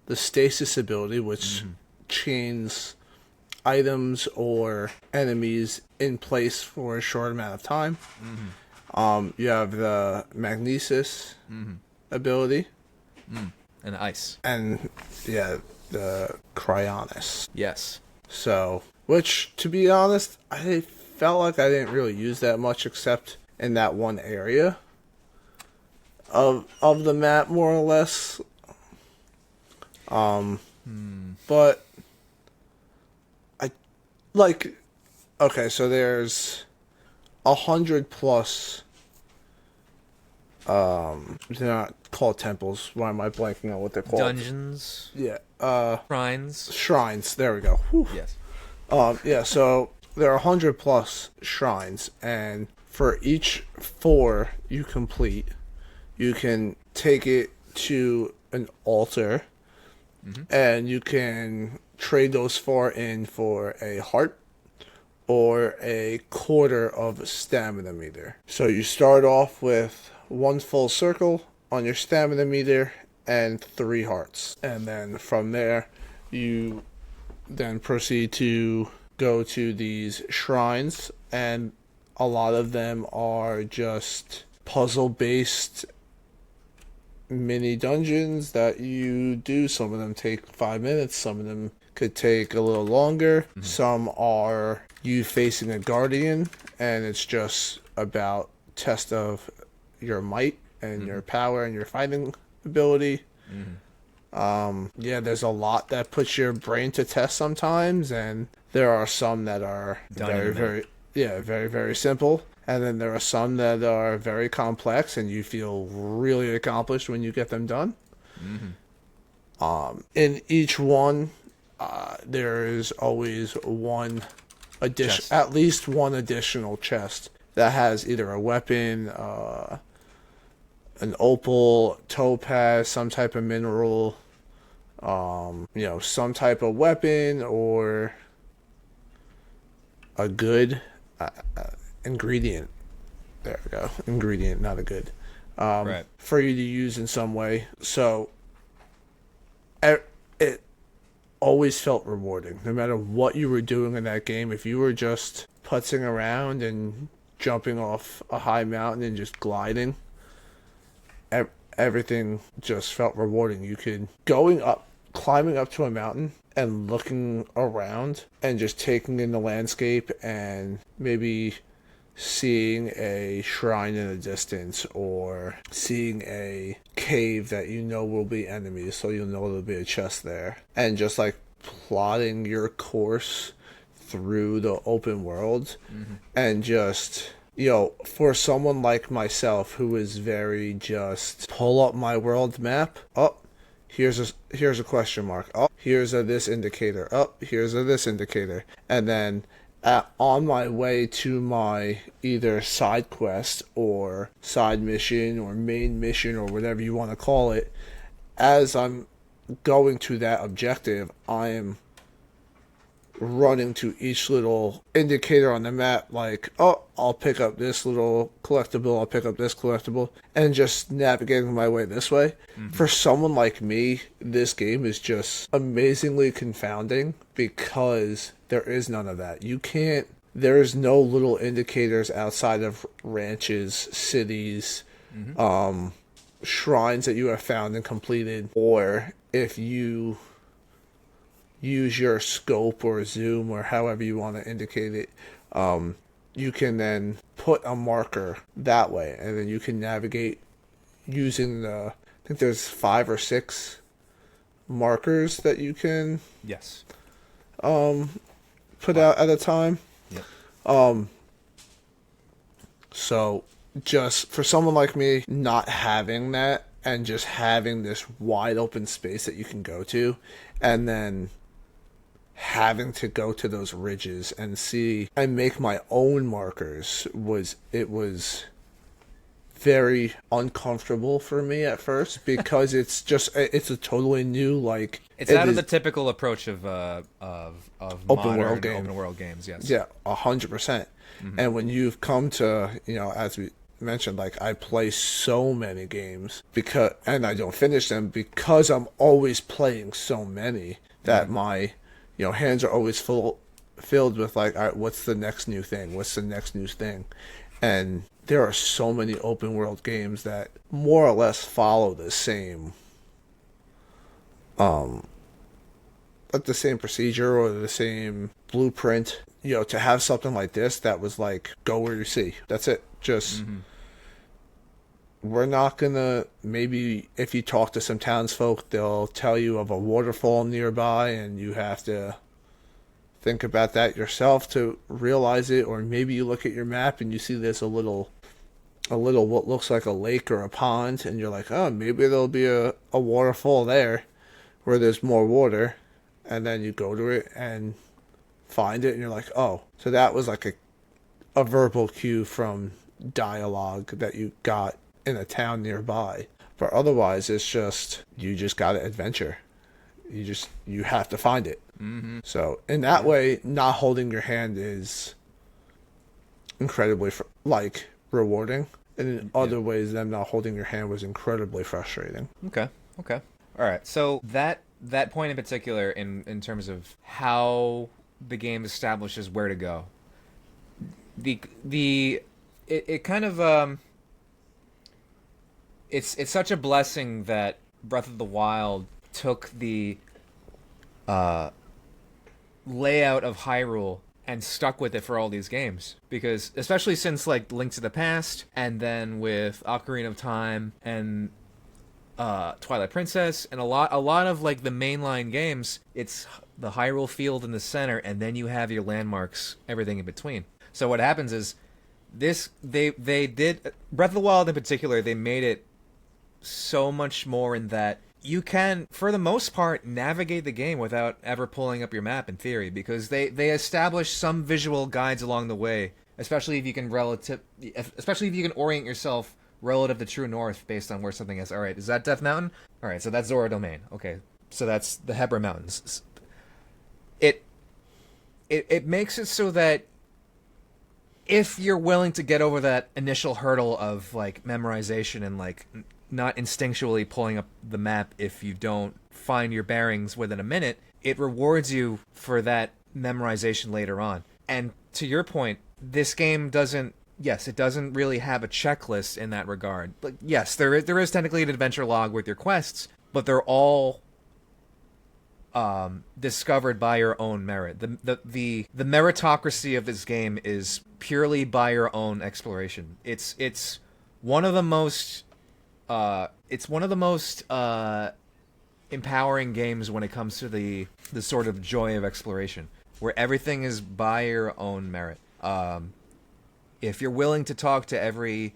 the stasis ability, which chains items or enemies in place for a short amount of time. You have the magnesis ability, And ice. and yeah, the cryonis. Yes. So, which to be honest, I felt like I didn't really use that much except in that one area of the map, more or less. But I like. Okay, so there's 100 plus. They're not called temples. Why am I blanking on what they're called? Dungeons, Yeah. shrines. Shrines. There we go. Whew. Yes. Yeah, so there are 100 plus shrines, and for each 4 you complete, you can take it to an altar, and you can trade those 4 in for a heart or a quarter of stamina meter. So you start off with 1 full circle on your stamina meter and 3 hearts. And then from there, you then proceed to go to these shrines, and a lot of them are just puzzle-based mini dungeons that you do. Some of them take 5 minutes, some of them could take a little longer. Some are you facing a guardian, and it's just about test of your might and your power and your fighting ability. Yeah, there's a lot that puts your brain to test sometimes, and there are some that are Done in a minute. very, very simple. And then there are some that are very complex, and you feel really accomplished when you get them done. In each one, there is always one addition, Chest. at least one additional chest that has either a weapon, an opal, topaz, some type of mineral, some type of weapon or a good ingredient. There we go. Ingredient, not a good. Right. For you to use in some way. So it always felt rewarding. No matter what you were doing in that game, if you were just putzing around and jumping off a high mountain and just gliding, everything just felt rewarding. You could climbing up to a mountain and looking around and just taking in the landscape and maybe seeing a shrine in the distance or seeing a cave that you know will be enemies, so you'll know there'll be a chest there, and just like plotting your course through the open world. And just for someone like myself who is very just pull up my world map, here's a question mark, here's a this indicator, here's a this indicator, and then on my way to my either side quest or side mission or main mission or whatever you want to call it, as I'm going to that objective, I am running to each little indicator on the map, like, I'll pick up this little collectible, I'll pick up this collectible, and just navigating my way this way. For someone like me, this game is just amazingly confounding because there is none of that. There's no little indicators outside of ranches, cities, shrines that you have found and completed, or if you use your scope or zoom or however you want to indicate it, you can then put a marker that way, and then you can navigate using I think there's 5 or 6 markers that you can Yes. put out at a time. Yep. So just for someone like me, not having that and just having this wide open space that you can go to, and then having to go to those ridges and see and make my own markers was very uncomfortable for me at first because it's a totally new like It's out of the typical approach of open modern world game. open world games. Yes. Yeah, 100%. And when you've come to, as we mentioned, like I play so many games and I don't finish them because I'm always playing so many that my, hands are always filled with like, all right, what's the next new thing? What's the next new thing? And there are so many open world games that more or less follow the same like the same procedure or the same blueprint. To have something like this that was like go where you see. That's it. Just we're not gonna, maybe if you talk to some townsfolk, they'll tell you of a waterfall nearby and you have to think about that yourself to realize it, or maybe you look at your map and you see there's a little what looks like a lake or a pond and you're like, oh, maybe there'll be a waterfall there where there's more water, and then you go to it and find it and you're like, oh, so that was like a verbal cue from dialogue that you got in a town nearby. But otherwise it's just you just gotta adventure. You have to find it. So in that way, not holding your hand is incredibly like rewarding, and in other ways them not holding your hand was incredibly frustrating. Okay. All right. So that point in particular, in terms of how the game establishes where to go, it kind of it's such a blessing that Breath of the Wild took the layout of Hyrule and stuck with it for all these games, because especially since like Link to the Past, and then with Ocarina of Time and Twilight Princess, and a lot of like the mainline games, it's the Hyrule field in the center, and then you have your landmarks, everything in between. So what happens is they did Breath of the Wild in particular, they made it so much more in that you can, for the most part, navigate the game without ever pulling up your map in theory, because they establish some visual guides along the way, especially if you can orient yourself relative to true north based on where something is. All right, is that Death Mountain? All right, so that's Zora Domain. Okay, so that's the Hebra Mountains. It makes it so that if you're willing to get over that initial hurdle of like memorization and like not instinctually pulling up the map if you don't find your bearings within a minute, it rewards you for that memorization later on. And to your point, this game doesn't really have a checklist in that regard. Like, yes, there is technically an adventure log with your quests, but they're all discovered by your own merit. The meritocracy of this game is purely by your own exploration. It's one of the most empowering games when it comes to the sort of joy of exploration, where everything is by your own merit. If you're willing to talk to every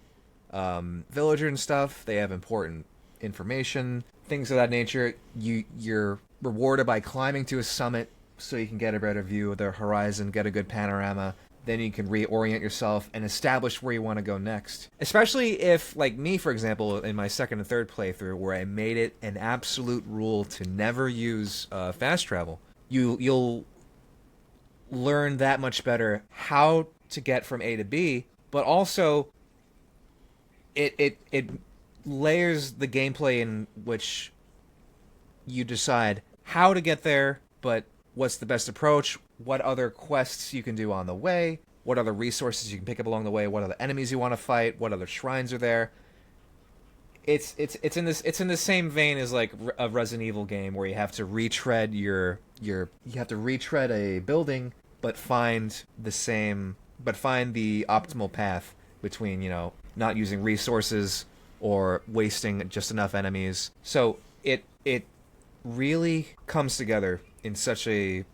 villager and stuff, they have important information, things of that nature. You're rewarded by climbing to a summit so you can get a better view of the horizon, get a good panorama. Then you can reorient yourself and establish where you want to go next. Especially if, like me, for example, in my second and third playthrough, where I made it an absolute rule to never use fast travel, you'll learn that much better how to get from A to B, but also it layers the gameplay in which you decide how to get there, but what's the best approach, what other quests you can do on the way, what other resources you can pick up along the way, what other enemies you want to fight, what other shrines are there. It's in the same vein as like a Resident Evil game where you have to retread you have to retread a building, but find the optimal path between, not using resources or wasting just enough enemies. So it really comes together in such a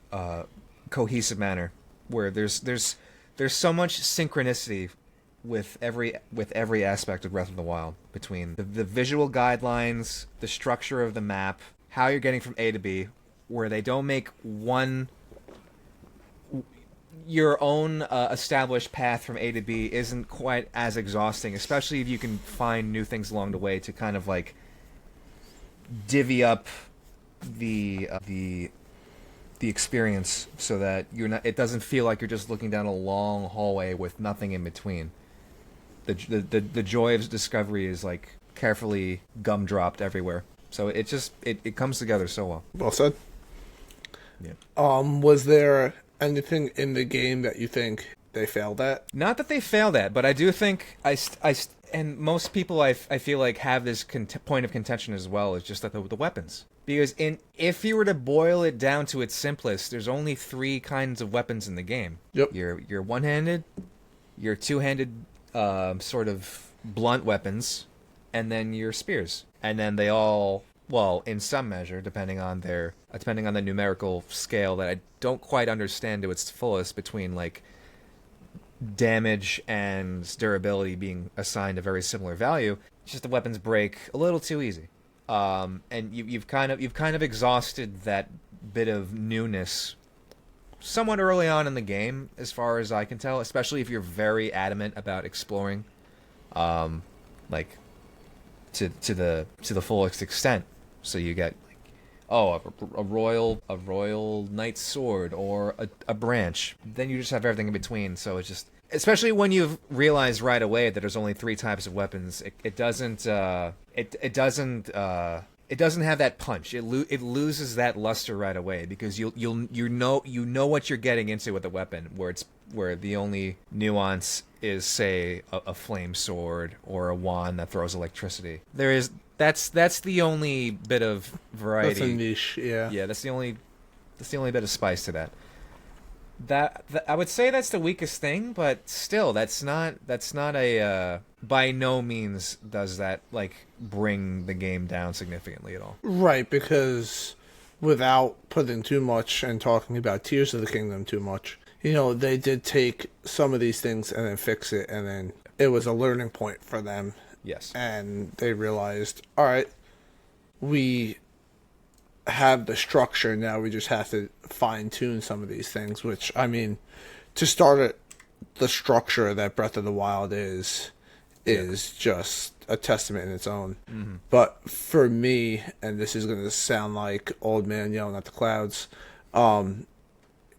cohesive manner, where there's so much synchronicity with every aspect of Breath of the Wild, between the visual guidelines, the structure of the map, how you're getting from A to B, where they don't make one your own established path from A to B isn't quite as exhausting, especially if you can find new things along the way to kind of like divvy up the experience so that you're not. It doesn't feel like you're just looking down a long hallway with nothing in between. The joy of discovery is like carefully gumdropped everywhere. So it just it comes together so well. Well said. Yeah. Was there anything in the game that you think they failed at? Not that they failed at, but I do think and most people I feel like have this point of contention as well, is just that the weapons. Because if you were to boil it down to its simplest, there's only 3 kinds of weapons in the game. Yep. Your one-handed, your two-handed sort of blunt weapons, and then your spears. And then they all, well, in some measure, depending on the numerical scale that I don't quite understand to its fullest, between like damage and durability being assigned a very similar value. It's just the weapons break a little too easy. And you've kind of exhausted that bit of newness somewhat early on in the game, as far as I can tell. Especially if you're very adamant about exploring, like to the fullest extent. So you get like, a royal knight's sword or a branch. Then you just have everything in between. So it's just, especially when you've realized right away that there's only 3 types of weapons, it doesn't have that punch. It loses that luster right away, because you know what you're getting into with a weapon, where the only nuance is, say, a flame sword or a wand that throws electricity. That's the only bit of variety. That's a niche, yeah. Yeah, that's the only bit of spice to that. That I would say that's the weakest thing, but still, that's not a by no means does that like bring the game down significantly at all. Right, because without putting too much and talking about Tears of the Kingdom too much, they did take some of these things and then fix it, and then it was a learning point for them. Yes. And they realized, all right, we have the structure now, we just have to fine-tune some of these things, which, I mean, to start it, the structure that Breath of the Wild is just a testament in its own. Mm-hmm. But for me, and this is going to sound like old man yelling at the clouds,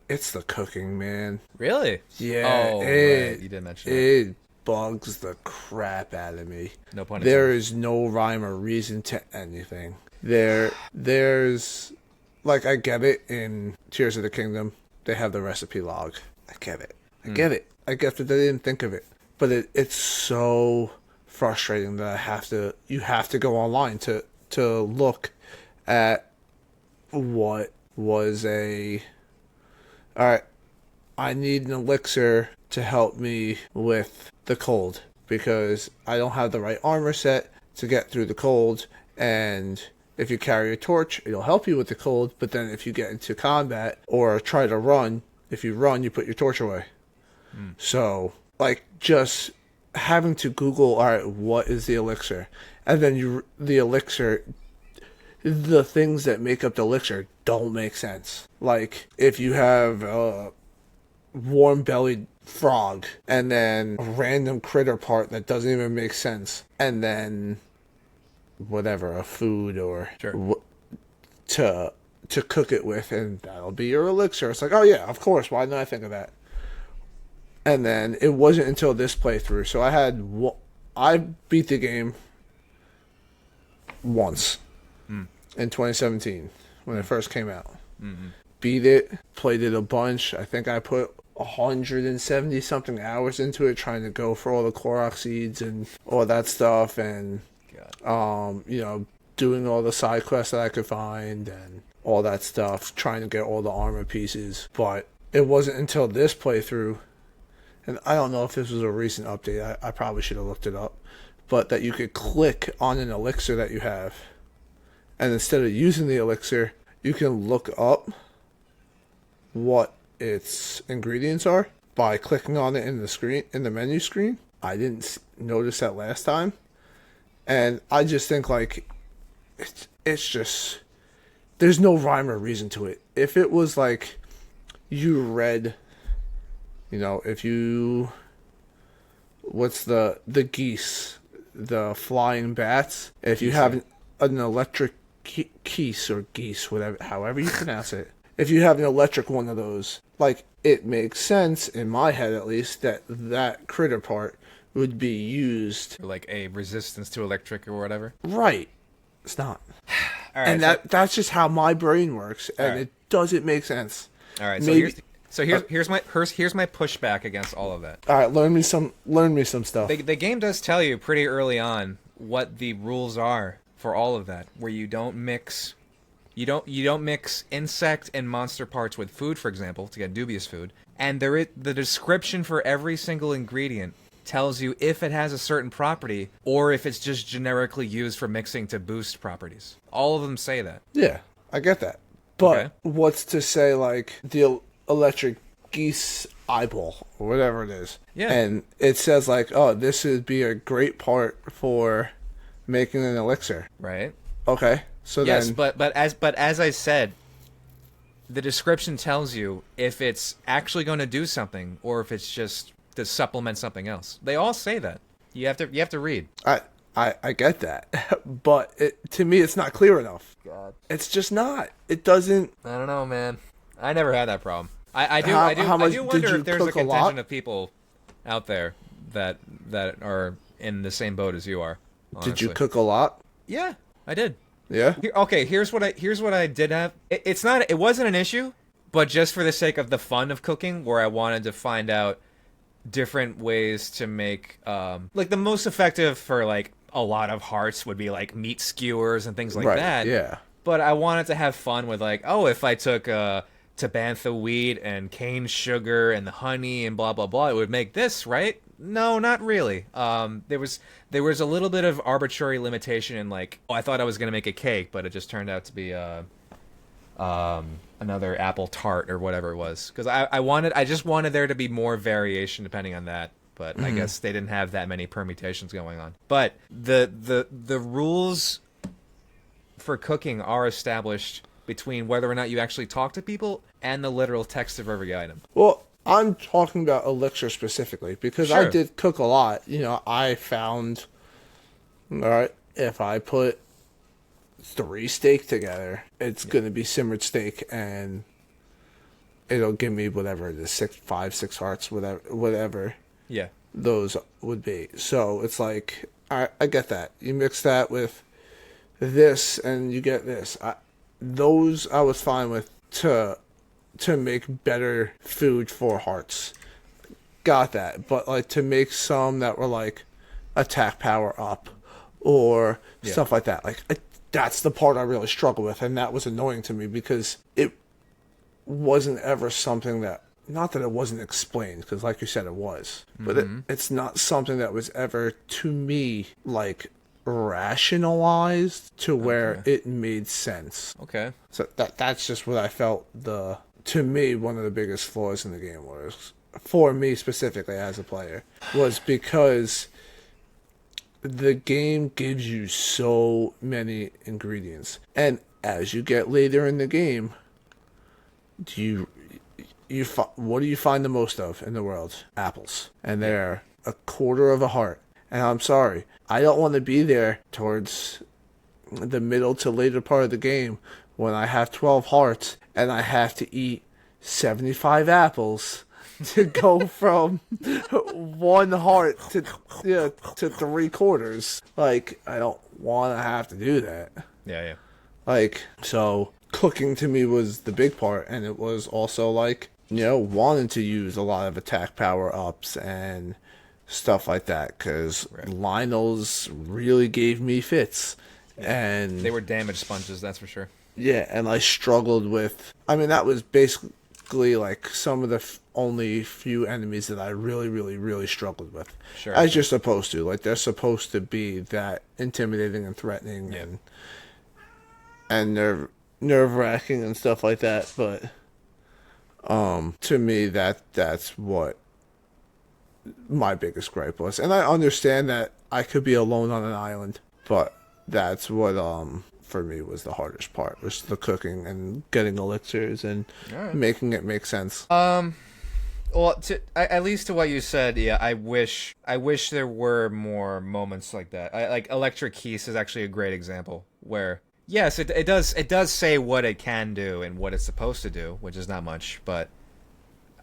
it's the cooking, man. Really? Yeah. Oh, right. You did mention that. It bugs the crap out of me. No pun intended. There is no rhyme or reason to anything. There's, like, I get it in Tears of the Kingdom. They have the recipe log. I get it. I get it. I get that they didn't think of it. But it's so frustrating that you have to go online to look at what was alright, I need an elixir to help me with the cold, because I don't have the right armor set to get through the cold, and if you carry a torch, it'll help you with the cold, but then if you get into combat or try to run, if you run, you put your torch away. So, like, just having to Google, all right, what is the elixir? And then the things that make up the elixir don't make sense. Like, if you have a warm-bellied frog, and then a random critter part that doesn't even make sense, and then whatever, a food or sure. To cook it with, and that'll be your elixir. It's like, oh yeah, of course, why didn't I think of that? And then it wasn't until this playthrough, so I beat the game once in 2017 when it first came out. Mm-hmm. Beat it, played it a bunch. I think I put 170 something hours into it, trying to go for all the Korok seeds and all that stuff, and doing all the side quests that I could find and all that stuff, trying to get all the armor pieces. But it wasn't until this playthrough, and I don't know if this was a recent update, I probably should have looked it up, but that you could click on an elixir that you have, and instead of using the elixir, you can look up what its ingredients are by clicking on it in the menu screen. I didn't notice that last time, and I just think, like, it's just, there's no rhyme or reason to it. If it was like you read You know, if you, what's the geese, the flying bats? If you have an electric geese or geese, whatever, however you pronounce it. If you have an electric one of those, like, it makes sense in my head at least that that critter part would be used. Like a resistance to electric or whatever. Right. It's not. All right, And that's just how my brain works, and All right. it doesn't make sense. all right. Maybe, Here's my pushback against all of that. all right, learn me some stuff. The game does tell you pretty early on what the rules are for all of that, where you don't mix insect and monster parts with food, for example, to get dubious food. And the description for every single ingredient tells you if it has a certain property or if it's just generically used for mixing to boost properties. All of them say that. Yeah, I get that. But Okay. what's to say, like, the electric geese eyeball or whatever it is? Yeah. And it says, like, oh, this would be a great part for making an elixir. Right? Okay, so Yes, then... but as I said, the description tells you if it's actually going to do something or if it's just to supplement something else. They all say that. You have to read. I get that. But to me, it's not clear enough. God. It's just not. It doesn't... I don't know, man. I never had that problem. I do How much do did wonder you if there's a cook a lot? contingent of people out there that are in the same boat as you are. Did you honestly. cook a lot? Yeah, I did. Yeah? Okay, here's what I did have. It wasn't an issue, but just for the sake of the fun of cooking, where I wanted to find out different ways to make like the most effective for like a lot of hearts would be like meat skewers and things like Right, that. yeah. But I wanted to have fun with like, oh, if I took tabantha wheat and cane sugar and the honey and blah blah blah, it would make this, right? No, not really. There was a little bit of arbitrary limitation in like, oh, I thought I was gonna make a cake, but it just turned out to be another apple tart or whatever it was. Because I just wanted there to be more variation depending on that. But I guess they didn't have that many permutations going on. But the rules for cooking are established between whether or not you actually talk to people and the literal text of every item. Well, I'm talking about elixir specifically because I Sure. did cook a lot. You know, I found, all right, if I put 3 steak together, it's going to be simmered steak and it'll give me whatever it is, 6 hearts, whatever Yeah. those would be. So it's like, I get that. You mix that with this and you get this. Those I was fine with to make better food for hearts. Got that. But like to make some that were like attack power up or stuff like that. Like that's the part I really struggle with, and that was annoying to me because it wasn't ever something that, not that it wasn't explained, because like you said it was, but it's not something that was ever to me like rationalized to where it made sense. Okay. So that's just what I felt to me one of the biggest flaws in the game was, for me specifically as a player, was because the game gives you so many ingredients, and as you get later in the game, what do you find the most of in the world? Apples, and they're a quarter of a heart. And I'm sorry, I don't want to be there towards the middle to later part of the game when I have 12 hearts and I have to eat 75 apples to go from 1 heart to 3 quarters. Like, I don't want to have to do that. Yeah. Like, so cooking to me was the big part, and it was also like, wanting to use a lot of attack power ups and stuff like that, because Lionel's really gave me fits. And They were damage sponges, that's for sure. yeah, and I struggled with, that was basically like some of the only few enemies that I really, really, really struggled with. Sure. As you're supposed to. Like, they're supposed to be that intimidating and threatening and nerve-wracking and stuff like that, but to me, that's what my biggest gripe was. And I understand that I could be alone on an island, but that's what for me was the hardest part, was the cooking and getting elixirs and making it make sense. Well, at least to what you said, yeah, I wish there were more moments like that. Like Electric Keys is actually a great example where yes, it does say what it can do and what it's supposed to do, which is not much, but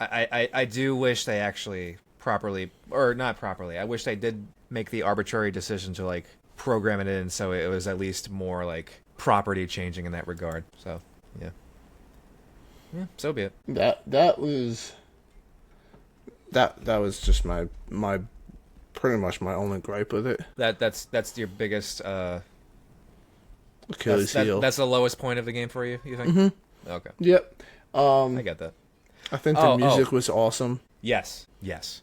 I do wish they actually properly, or not properly. I wish they did make the arbitrary decision to like program it in so it was at least more like property changing in that regard. So yeah, yeah, so be it. That was just my pretty much my only gripe with it. That's your biggest Achilles heel. that's the lowest point of the game for you. You think? Mm-hmm. Okay. Yep. I get that. I think the music was awesome. Yes. Yes.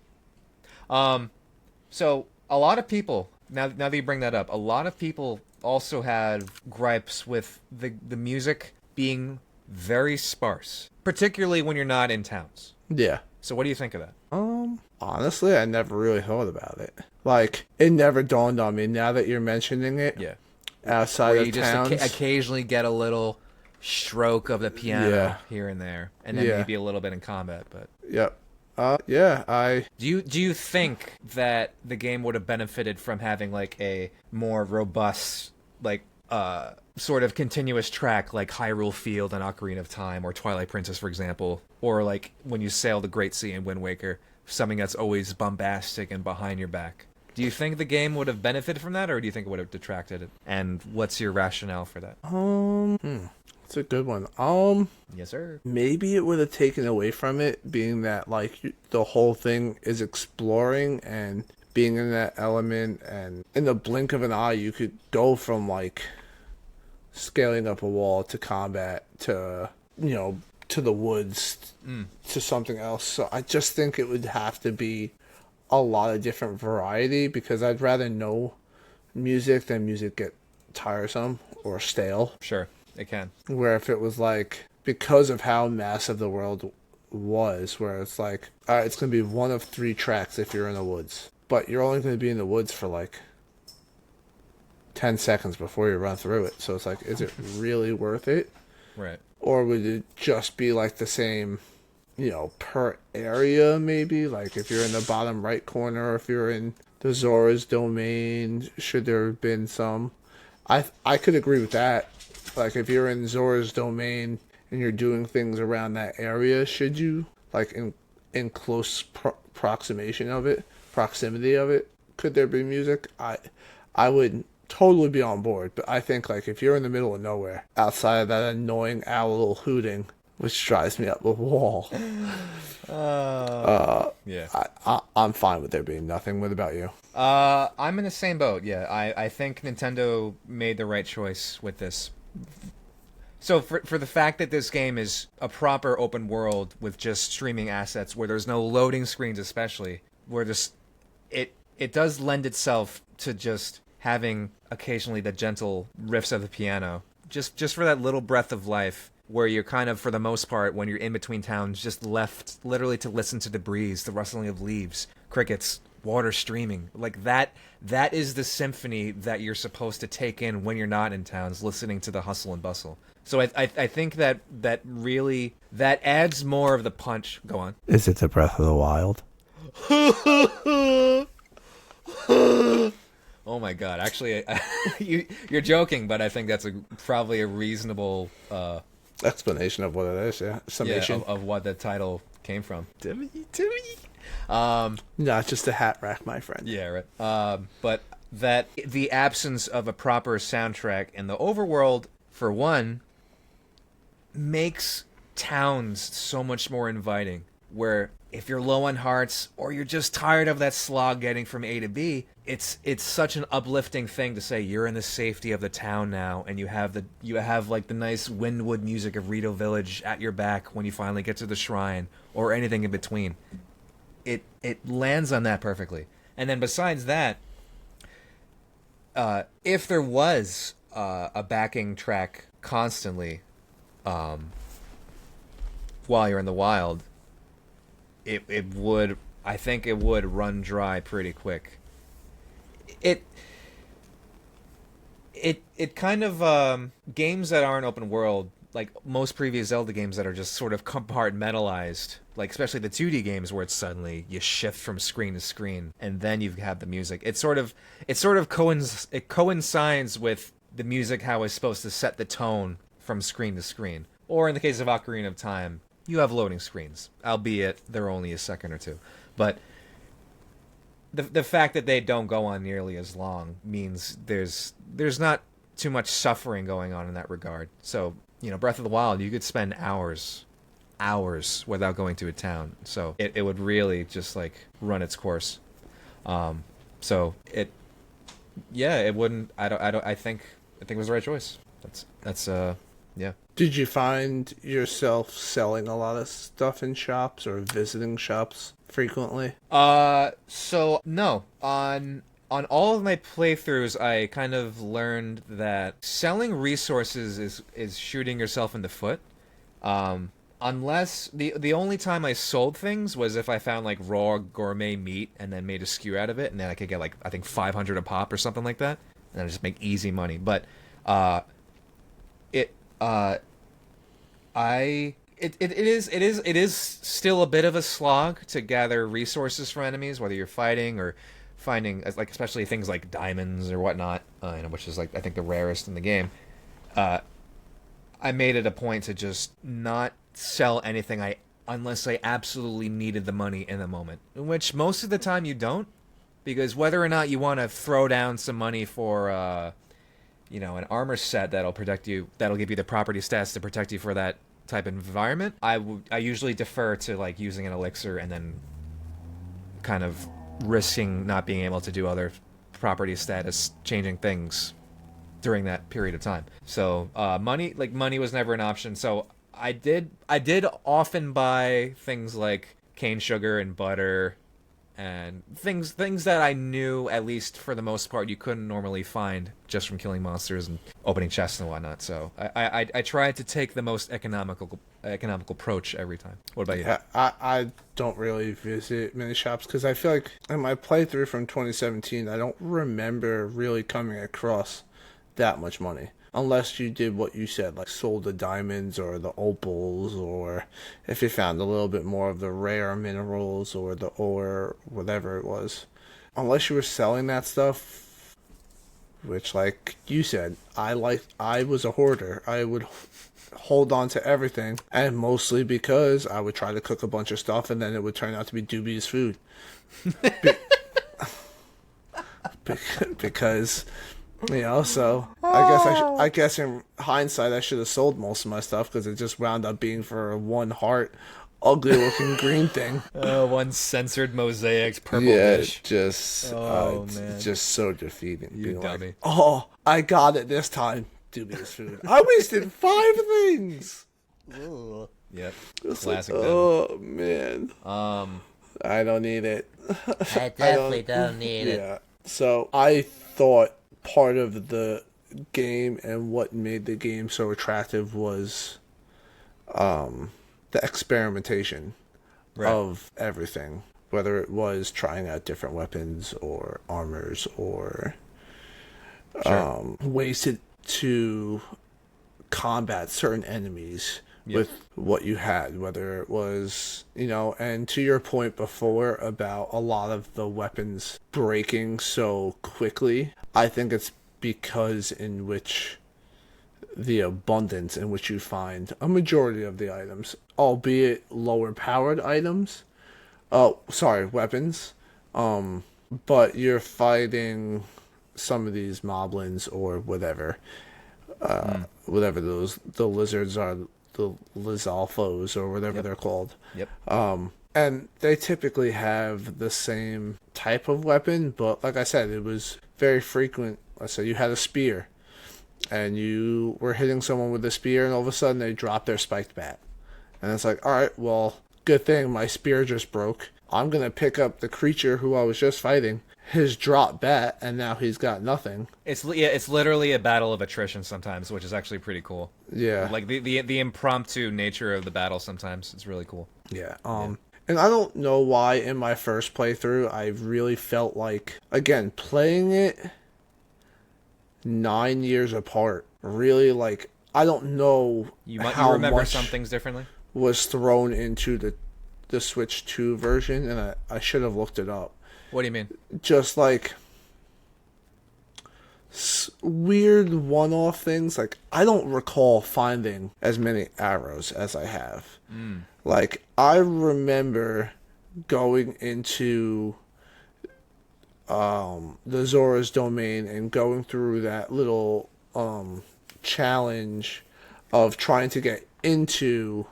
So a lot of people now that you bring that up, a lot of people also had gripes with the music being very sparse, particularly when you're not in towns. Yeah. So what do you think of that? Honestly, I never really thought about it. Like, it never dawned on me now that you're mentioning it. Yeah. Outside Where of you towns. just occasionally get a little stroke of the piano Yeah. here and there, and then Yeah. maybe a little bit in combat. But Yep. Yeah, do you think that the game would have benefited from having like a more robust, like sort of continuous track like Hyrule Field and Ocarina of Time or Twilight Princess, for example, or like when you sail the Great Sea in Wind Waker, something that's always bombastic and behind your back? Do you think the game would have benefited from that, or do you think it would have detracted? And what's your rationale for that? it's a good one. Yes, sir. Maybe it would have taken away from it, being that like the whole thing is exploring and being in that element, and in the blink of an eye, you could go from like scaling up a wall to combat to to the woods to something else. So I just think it would have to be a lot of different variety, because I'd rather know music than music get tiresome or stale. Sure, it can. Where if it was like, because of how massive the world was, where it's like, all right, it's going to be one of 3 tracks if you're in the woods, but you're only going to be in the woods for like 10 seconds before you run through it. So it's like, is it really worth it? Right. Or would it just be like the same, per area maybe? Like if you're in the bottom right corner, or if you're in the Zora's domain, should there have been some? I could agree with that. Like if you're in Zora's domain and you're doing things around that area, should you, like in close proximity of it, could there be music? I would totally be on board, but I think like if you're in the middle of nowhere, outside of that annoying owl hooting, which drives me up a wall, Yeah. I'm fine with there being nothing. What about you? I'm in the same boat. Yeah, I think Nintendo made the right choice with this. So for the fact that this game is a proper open world with just streaming assets, where there's no loading screens, especially where it does lend itself to just having occasionally the gentle riffs of the piano, just for that little breath of life, where you're kind of, for the most part, when you're in between towns, just left literally to listen to the breeze, the rustling of leaves, crickets, water streaming. Like that is the symphony that you're supposed to take in when you're not in towns, listening to the hustle and bustle. So I think that really adds more of the punch. Go on. Is it the Breath of the Wild? Oh my god! Actually, you're joking, but I think that's probably a reasonable Explanation of what it is. Yeah, summation of what the title came from. Timmy. Not just a hat rack, my friend. Yeah, right. But that the absence of a proper soundtrack in the overworld, for one, makes towns so much more inviting. Where if you're low on hearts, or you're just tired of that slog getting from A to B, it's such an uplifting thing to say you're in the safety of the town now, and you have like the nice Windwood music of Rito Village at your back when you finally get to the shrine, or anything in between. It lands on that perfectly. And then besides that, if there was a backing track constantly while you're in the wild, it would, I think it would run dry pretty quick. It kind of games that aren't open world, like most previous Zelda games that are just sort of compartmentalized, like especially the 2D games where it's suddenly you shift from screen to screen and then you have the music. It coincides with the music how it's supposed to set the tone from screen to screen. Or in the case of Ocarina of Time, you have loading screens, albeit they're only a second or two. But the fact that they don't go on nearly as long means there's not too much suffering going on in that regard. So, Breath of the Wild, you could spend hours without going to a town. So it would really just like run its course. So it wouldn't. I think it was the right choice. That's yeah. Did you find yourself selling a lot of stuff in shops or visiting shops frequently? So no. On all of my playthroughs, I kind of learned that selling resources is shooting yourself in the foot. Unless the only time I sold things was if I found like raw gourmet meat and then made a skew out of it, and then I could get like I think 500 a pop or something like that, and then I just make easy money. But it is still a bit of a slog to gather resources from enemies, whether you're fighting or finding, like especially things like diamonds or whatnot, which is like I think the rarest in the game. I made it a point to just not sell anything unless I absolutely needed the money in the moment, which most of the time you don't, because whether or not you want to throw down some money for an armor set that'll protect you, that'll give you the property stats to protect you for that type of environment, I usually defer to like using an elixir and then kind of risking not being able to do other property status changing things during that period of time. So money was never an option. So I did often buy things like cane sugar and butter and things that I knew, at least for the most part, you couldn't normally find just from killing monsters and opening chests and whatnot. So I tried to take the most economical approach every time. What about you? Yeah, I don't really visit many shops because I feel like in my playthrough from 2017, I don't remember really coming across that much money. Unless you did what you said, like sold the diamonds or the opals, or if you found a little bit more of the rare minerals or the ore, whatever it was. Unless you were selling that stuff, which, like you said, I was a hoarder. I would hold on to everything, and mostly because I would try to cook a bunch of stuff, and then it would turn out to be dubious food. Because. So I guess in hindsight I should have sold most of my stuff because it just wound up being for one heart, ugly looking green thing. One censored mosaic purple dish. Just man, just so defeating. You dummy. Like, oh, I got it this time. Dubious food. I wasted 5 things. Ooh. Yep. Classic. Like, oh man. I don't need it. I definitely don't need it. Yeah. So I thought part of the game and what made the game so attractive was the experimentation of everything, whether it was trying out different weapons or armors or ways to combat certain enemies with what you had, whether it was, and to your point before about a lot of the weapons breaking so quickly, I think it's because in which the abundance in which you find a majority of the items, albeit lower powered items, weapons, but you're fighting some of these moblins or whatever, whatever the lizards are, the Lizalfos or whatever they're called. Yep. And they typically have the same type of weapon, but like I said, it was very frequent. Let's say you had a spear, and you were hitting someone with a spear, and all of a sudden they dropped their spiked bat. And it's like, alright, well, good thing my spear just broke. I'm going to pick up the creature who I was just fighting, his drop bat, and now he's got nothing. It's literally a battle of attrition sometimes, which is actually pretty cool. Yeah. Like the impromptu nature of the battle sometimes, it's really cool. Yeah. And I don't know why in my first playthrough I really felt like, again, playing it 9 years apart, really like I don't know You how remember much some things differently. was thrown into the Switch 2 version, and I should have looked it up. What do you mean? Just like weird one-off things. Like, I don't recall finding as many arrows as I have. Like, I remember going into the Zora's domain and going through that little challenge of trying to get into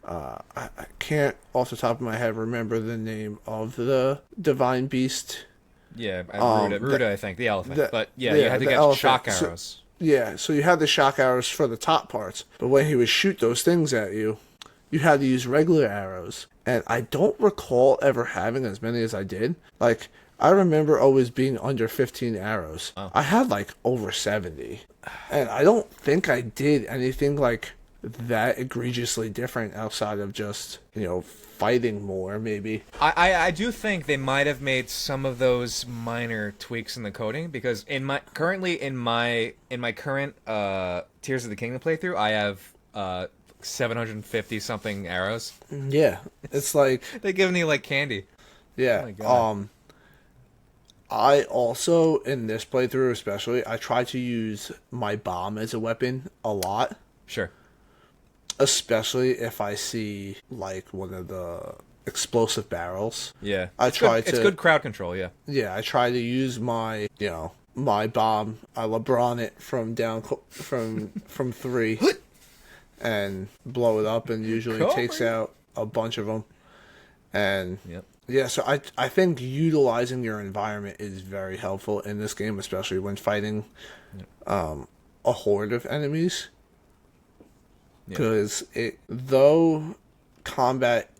I can't off the top of my head remember the name of the divine beast. Yeah, Ruda, I think, the elephant. But yeah, yeah, you had to the get elephant. shock arrows. So you had the shock arrows for the top parts, but when he would shoot those things at you, you had to use regular arrows. And I don't recall ever having as many as I did. Like, I remember always being under 15 arrows. Oh. I had like over 70. And I don't think I did anything like that egregiously different outside of just, fighting more, maybe. I do think they might have made some of those minor tweaks in the coding, because in my current Tears of the Kingdom playthrough, I have 750 something arrows. Yeah. It's like They give me like candy. yeah. Oh my God. I also, in this playthrough especially, I try to use my bomb as a weapon a lot. Sure. Especially if I see, like, one of the explosive barrels. Yeah. It's good crowd control, yeah. Yeah, I try to use my, my bomb. I LeBron it from from 3 and blow it up, and usually takes out a bunch of them. And Yep. yeah, so I think utilizing your environment is very helpful in this game, especially when fighting a horde of enemies. Because though combat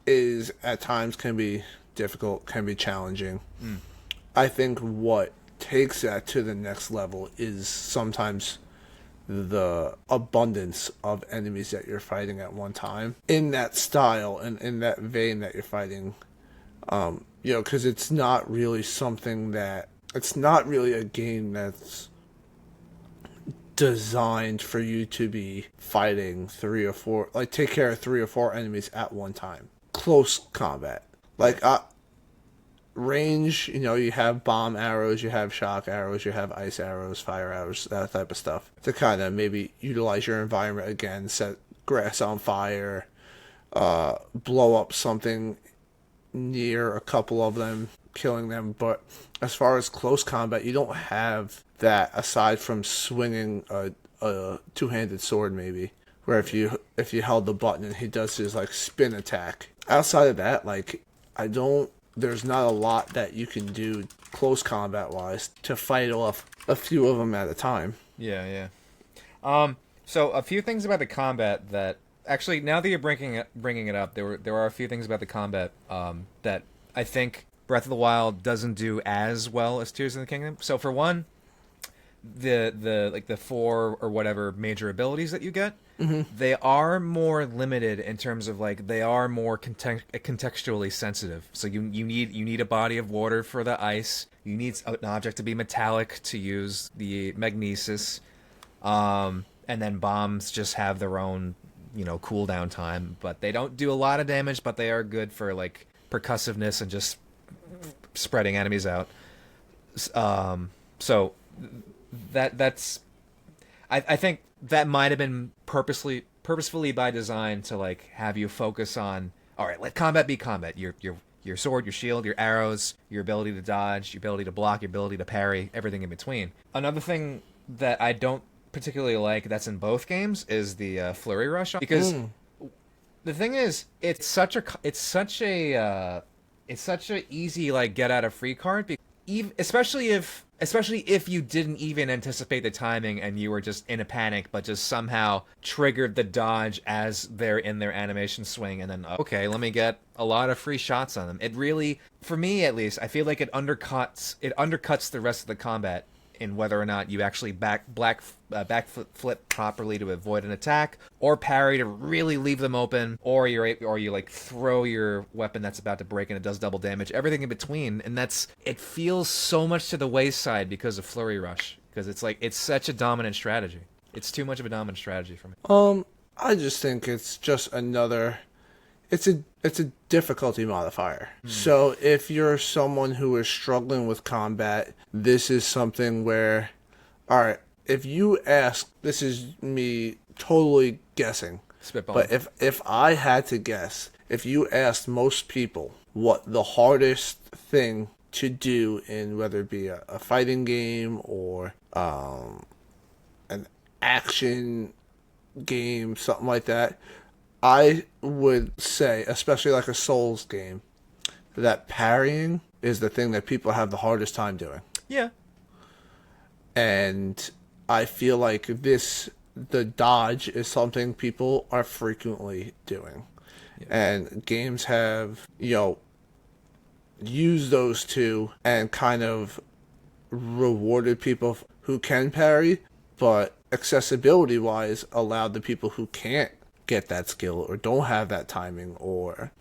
is at times can be difficult, can be challenging, I think what takes that to the next level is sometimes the abundance of enemies that you're fighting at one time in that style and in that vein that you're fighting. Because it's not really a game that's designed for you to be fighting 3 or 4, like take care of 3 or 4 enemies at one time. Close combat. Like, range, you have bomb arrows, you have shock arrows, you have ice arrows, fire arrows, that type of stuff. To kind of maybe utilize your environment again, set grass on fire, blow up something near a couple of them, killing them. But as far as close combat, you don't have that aside from swinging a two-handed sword, maybe, where if you held the button and he does his like spin attack. Outside of that, like, there's not a lot that you can do close combat wise to fight off a few of them at a time. Yeah. So a few things about the combat that actually, now that you're bringing it up, there are a few things about the combat that I think Breath of the Wild doesn't do as well as Tears of the Kingdom. So for one, the 4 or whatever major abilities that you get, they are more limited in terms of, like, they are more contextually sensitive. So you need a body of water for the ice. You need an object to be metallic to use the magnesis. And then bombs just have their own, cooldown time, but they don't do a lot of damage, but they are good for, like, percussiveness and just spreading enemies out. So that's I think that might have been purposefully by design to, like, have you focus on, all right, let combat be combat. Your sword, your shield, your arrows, your ability to dodge, your ability to block, your ability to parry, everything in between. Another thing that I don't particularly like that's in both games is the flurry rush, because the thing is, it's such a easy, like, get out of free card, especially if you didn't even anticipate the timing and you were just in a panic, but just somehow triggered the dodge as they're in their animation swing, and then, okay, let me get a lot of free shots on them. It really, for me at least, I feel like it undercuts the rest of the combat in whether or not you actually backflip properly to avoid an attack, or parry to really leave them open, or you like throw your weapon that's about to break and it does double damage. Everything in between, and it feels so much to the wayside because of Flurry Rush, because it's such a dominant strategy. It's too much of a dominant strategy for me. I just think it's just another. It's a difficulty modifier. So if you're someone who is struggling with combat, this is something where, all right, if you ask, this is me totally guessing, Spitball. but if I had to guess, if you asked most people what the hardest thing to do in whether it be a fighting game or an action game, something like that, I would say, especially like a Souls game, that parrying is the thing that people have the hardest time doing. Yeah. And I feel like the dodge is something people are frequently doing. Yeah. And games have, used those two and kind of rewarded people who can parry, but accessibility wise allowed the people who can't get that skill or don't have that timing or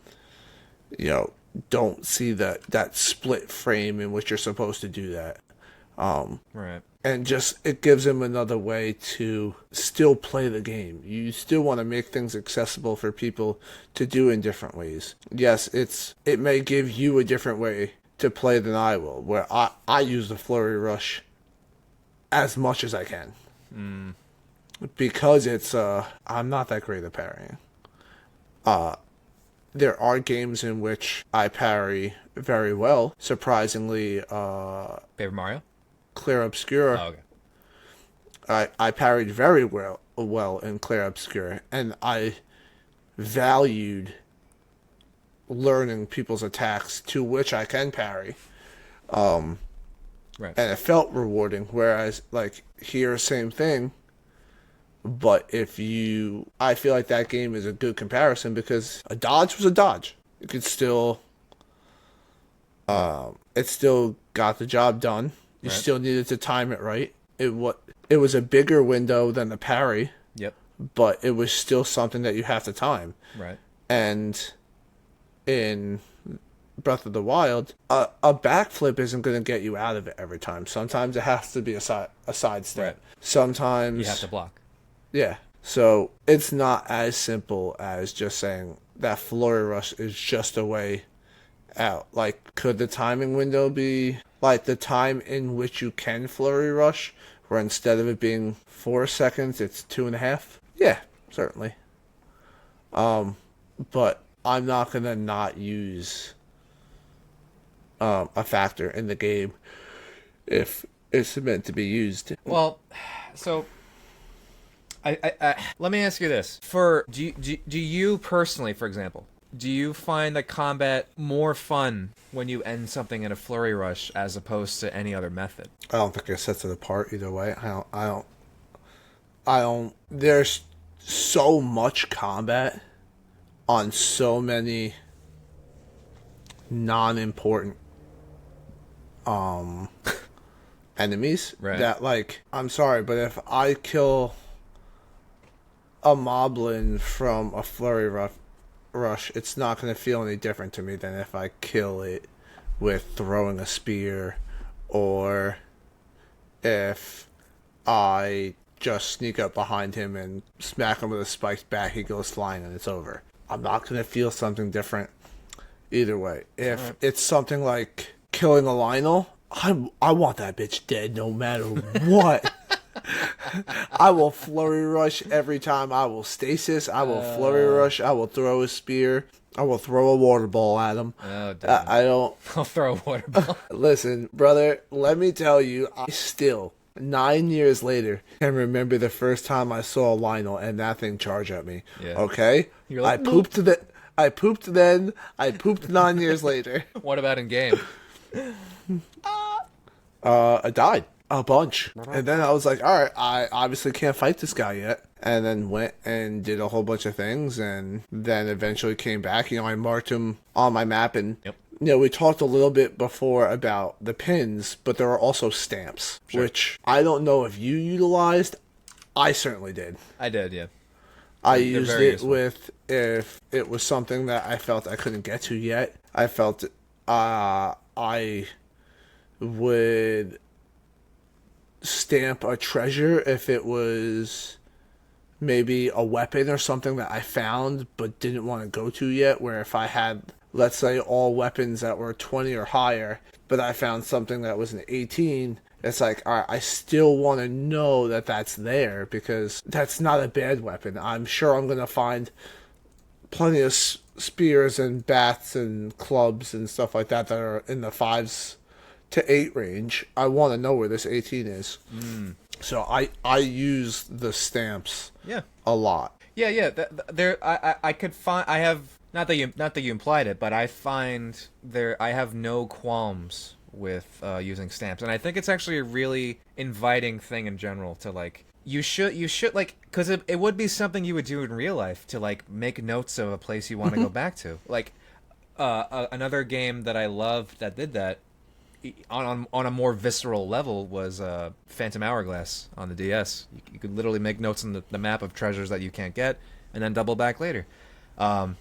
don't see that split frame in which you're supposed to do that, Right. and just it gives them another way to still play the game. You still want to make things accessible for people to do in different ways. Yes, it may give you a different way to play than I will, where I use the flurry rush as much as I can. Because it's I'm not that great at parrying. There are games in which I parry very well. Surprisingly, Paper Mario? Clair Obscur. Oh, okay. I parried very well in Clair Obscur, and I valued learning people's attacks to which I can parry. Right. And it felt rewarding. Whereas, like here, same thing. But I feel like that game is a good comparison because a dodge was a dodge. You could still, it still got the job done. You Right. still needed to time it right. It was a bigger window than the parry, Yep. but it was still something that you have to time. Right. And in Breath of the Wild, a backflip isn't going to get you out of it every time. Sometimes it has to be a side step. Right. Sometimes You have to block. Yeah. So it's not as simple as just saying that flurry rush is just a way out. Like, could the timing window be like the time in which you can flurry rush, where instead of it being 4 seconds, it's 2.5? Yeah, certainly. But I'm not gonna not use a factor in the game if it's meant to be used. Well, so I let me ask you this: do you personally, for example, do you find the combat more fun when you end something in a flurry rush as opposed to any other method? I don't think it sets it apart either way. I don't. There's so much combat on so many non-important enemies, Right. that, like, I'm sorry, but if I kill a moblin from a flurry rush, it's not going to feel any different to me than if I kill it with throwing a spear, or if I just sneak up behind him and smack him with a spiked bat, he goes flying and it's over. I'm not going to feel something different either way. If it's something like killing a Lionel, I want that bitch dead no matter what. I will flurry rush every time. I will stasis. I will flurry rush. I will throw a spear. I will throw a water ball at him. Oh, damn. I don't. I'll throw a water ball. Listen, brother, let me tell you, I still, 9 years later, can remember the first time I saw a Lionel and that thing charge at me. Yeah. Okay? You're like, I pooped then. I pooped 9 years later. What about in game? I died a bunch. And then I was like, all right, I obviously can't fight this guy yet. And then went and did a whole bunch of things, and then eventually came back. I marked him on my map, and Yep. we talked a little bit before about the pins, but there are also stamps, which I don't know if you utilized. I certainly did. I did, yeah. I They're used very it useful. with, if it was something that I felt I couldn't get to yet. I felt I would stamp a treasure if it was maybe a weapon or something that I found but didn't want to go to yet, where if I had, let's say, all weapons that were 20 or higher, but I found something that was an 18, it's like, all right, I still want to know that that's there because that's not a bad weapon. I'm sure I'm going to find plenty of spears and bats and clubs and stuff like that that are in the 5s to 8 range. I want to know where this 18 is. So I use the stamps a lot. Yeah. I could find. I have not that you implied it, but I find I have no qualms with using stamps, and I think it's actually a really inviting thing in general to like. You should like, because it would be something you would do in real life to like make notes of a place you want to go back to. Like another game that I loved that did that on a more visceral level was Phantom Hourglass on the DS. You could literally make notes on the map of treasures that you can't get, and then double back later. And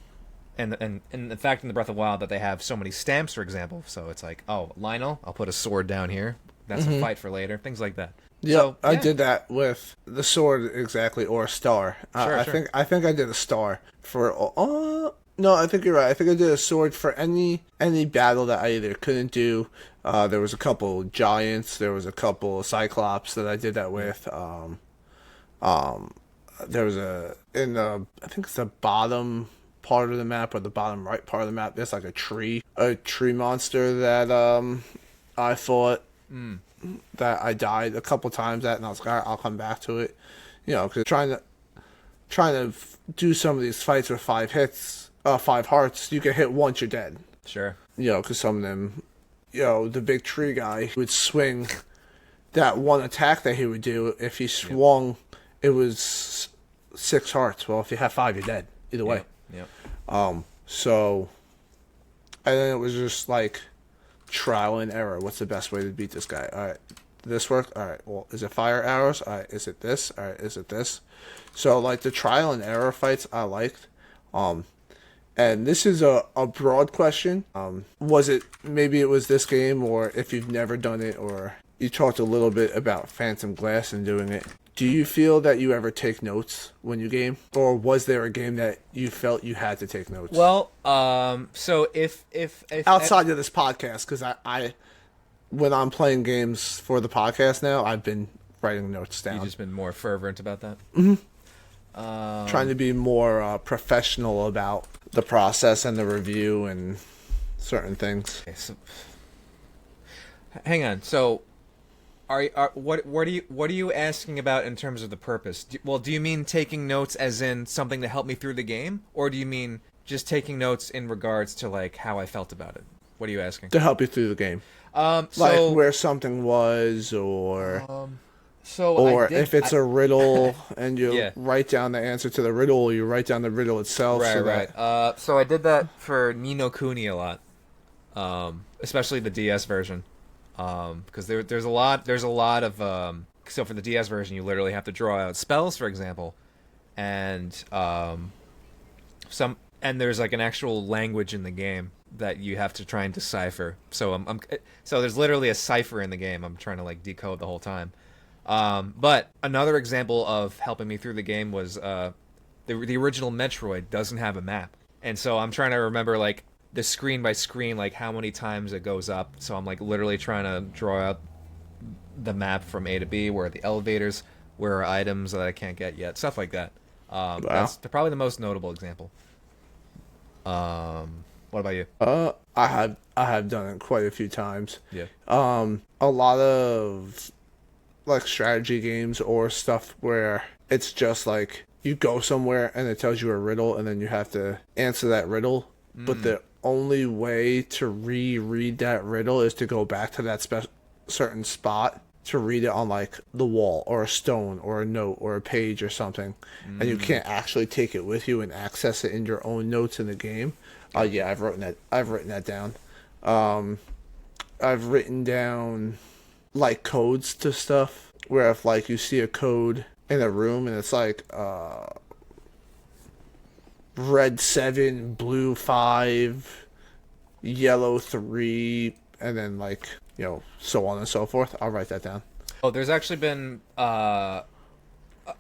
the fact in the Breath of the Wild that they have so many stamps, for example. So it's like, oh, Lionel, I'll put a sword down here. That's a fight for later. Things like that. Yeah, so, I did that with the sword exactly, or a star. Sure. I think I did a star for. No, I think you're right. I think I did a sword for any battle that I either couldn't do. There was a couple giants. There was a couple cyclops that I did that with. There was I think it's the bottom part of the map or the bottom right part of the map. There's like a tree monster that I fought. That I died a couple times at, and I was like, all right, I'll come back to it, because trying to do some of these fights with 5 hearts, you can hit once, you're dead. Sure. Because some of them, the big tree guy would swing that one attack that he would do. If he swung, it was 6 hearts. Well, if you have 5, you're dead either way. Yeah. So, and then it was just like trial and error. What's the best way to beat this guy? All right, this worked. All right, well, is it fire arrows? All right, is it this? All right, is it this? So like the trial and error fights I liked. And this is a broad question. Was it, maybe it was this game, or if you've never done it, or you talked a little bit about Phantom Glass and doing it. Do you feel that you ever take notes when you game? Or was there a game that you felt you had to take notes? Well, so if outside of this podcast, because I when I'm playing games for the podcast now, I've been writing notes down. You've just been more fervent about that? Mm-hmm. Trying to be more professional about the process and the review and certain things. Okay, so, hang on. So, what are you asking about in terms of the purpose? Do you mean taking notes as in something to help me through the game, or do you mean just taking notes in regards to like how I felt about it? What are you asking? To help you through the game. Like where something was, or if it's a riddle and you write down the answer to the riddle, or you write down the riddle itself. Right. So I did that for Ni no Kuni a lot, especially the DS version, because there's a lot of so for the DS version you literally have to draw out spells, for example, and there's like an actual language in the game that you have to try and decipher. So so there's literally a cipher in the game. I'm trying to like decode the whole time. But another example of helping me through the game was the original Metroid doesn't have a map, and so I'm trying to remember like the screen by screen, like how many times it goes up. So I'm like literally trying to draw out the map from A to B, where are the elevators, where are items that I can't get yet, stuff like that. Wow. That's probably the most notable example. What about you? I have done it quite a few times. Yeah. A lot of like strategy games or stuff where it's just like you go somewhere and it tells you a riddle and then you have to answer that riddle, but the only way to reread that riddle is to go back to that certain spot to read it on like the wall or a stone or a note or a page or something, and you can't actually take it with you and access it in your own notes in the game. Yeah, I've written that down. I've written down like codes to stuff where if like you see a code in a room and it's like red 7, blue 5, yellow 3, and then like so on and so forth, I'll write that down. Oh, there's actually been a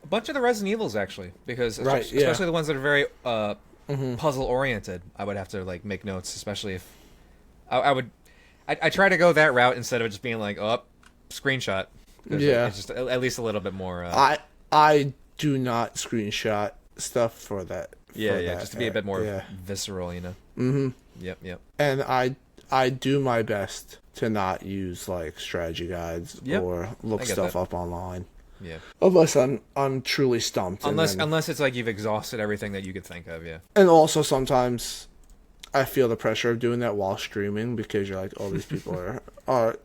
bunch of the Resident Evils actually, because Right, yeah. especially the ones that are very puzzle oriented. I would have to like make notes, especially if I would. I try to go that route instead of just being like, oh, screenshot. 'Cause Yeah. it's just at least a little bit more. I do not screenshot stuff for that. Yeah, for yeah, that, just to be a bit more yeah. visceral, you know. Mm-hmm. Yep, yep. And I do my best to not use like strategy guides Yep. or look I get stuff that. up online. Yeah. Unless I'm truly stumped. Unless it's like you've exhausted everything that you could think of, yeah. And also sometimes I feel the pressure of doing that while streaming because you're like, oh, these people are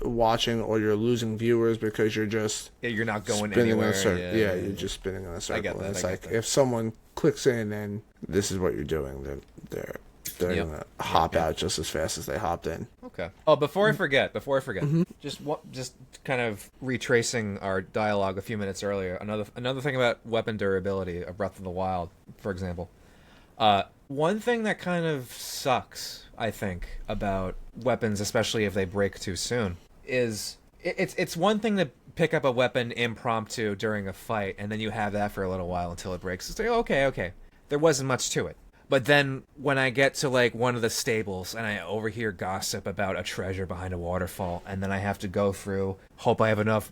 watching, or you're losing viewers because you're just Yeah, you're not going spinning anywhere. in a circle. Yeah, You're just spinning in a circle. get that, And it's I like get that. if someone clicks in and this is what you're doing, then they're Yep. gonna hop Yep. out just as fast as they hopped in. Okay. Oh, before I forget, Mm-hmm. just kind of retracing our dialogue a few minutes earlier. Another thing about weapon durability of Breath of the Wild, for example. One thing that kind of sucks, I think, about weapons, especially if they break too soon, is it's one thing to pick up a weapon impromptu during a fight, and then you have that for a little while until it breaks. It's like, okay, there wasn't much to it. But then when I get to like one of the stables and I overhear gossip about a treasure behind a waterfall, and then I have to go through, hope I have enough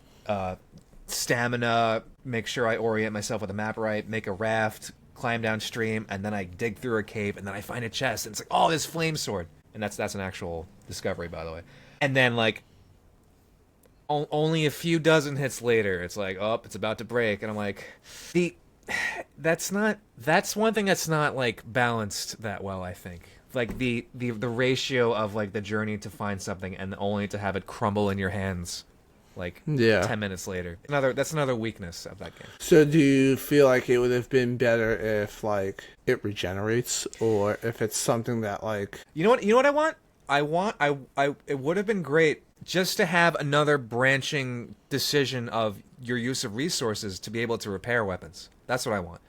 stamina, make sure I orient myself with the map right, make a raft, climb downstream, and then I dig through a cave, and then I find a chest, and it's like, oh, this flame sword, and that's an actual discovery, by the way. And then like only a few dozen hits later, it's like, oh, it's about to break, and I'm like, that's one thing that's not like balanced that well, I think. Like the ratio of like the journey to find something and only to have it crumble in your hands like Yeah. 10 minutes later. That's another weakness of that game. So do you feel like it would have been better if like it regenerates, or if it's something that like You know what I want? It would have been great just to have another branching decision of your use of resources to be able to repair weapons. That's what I want.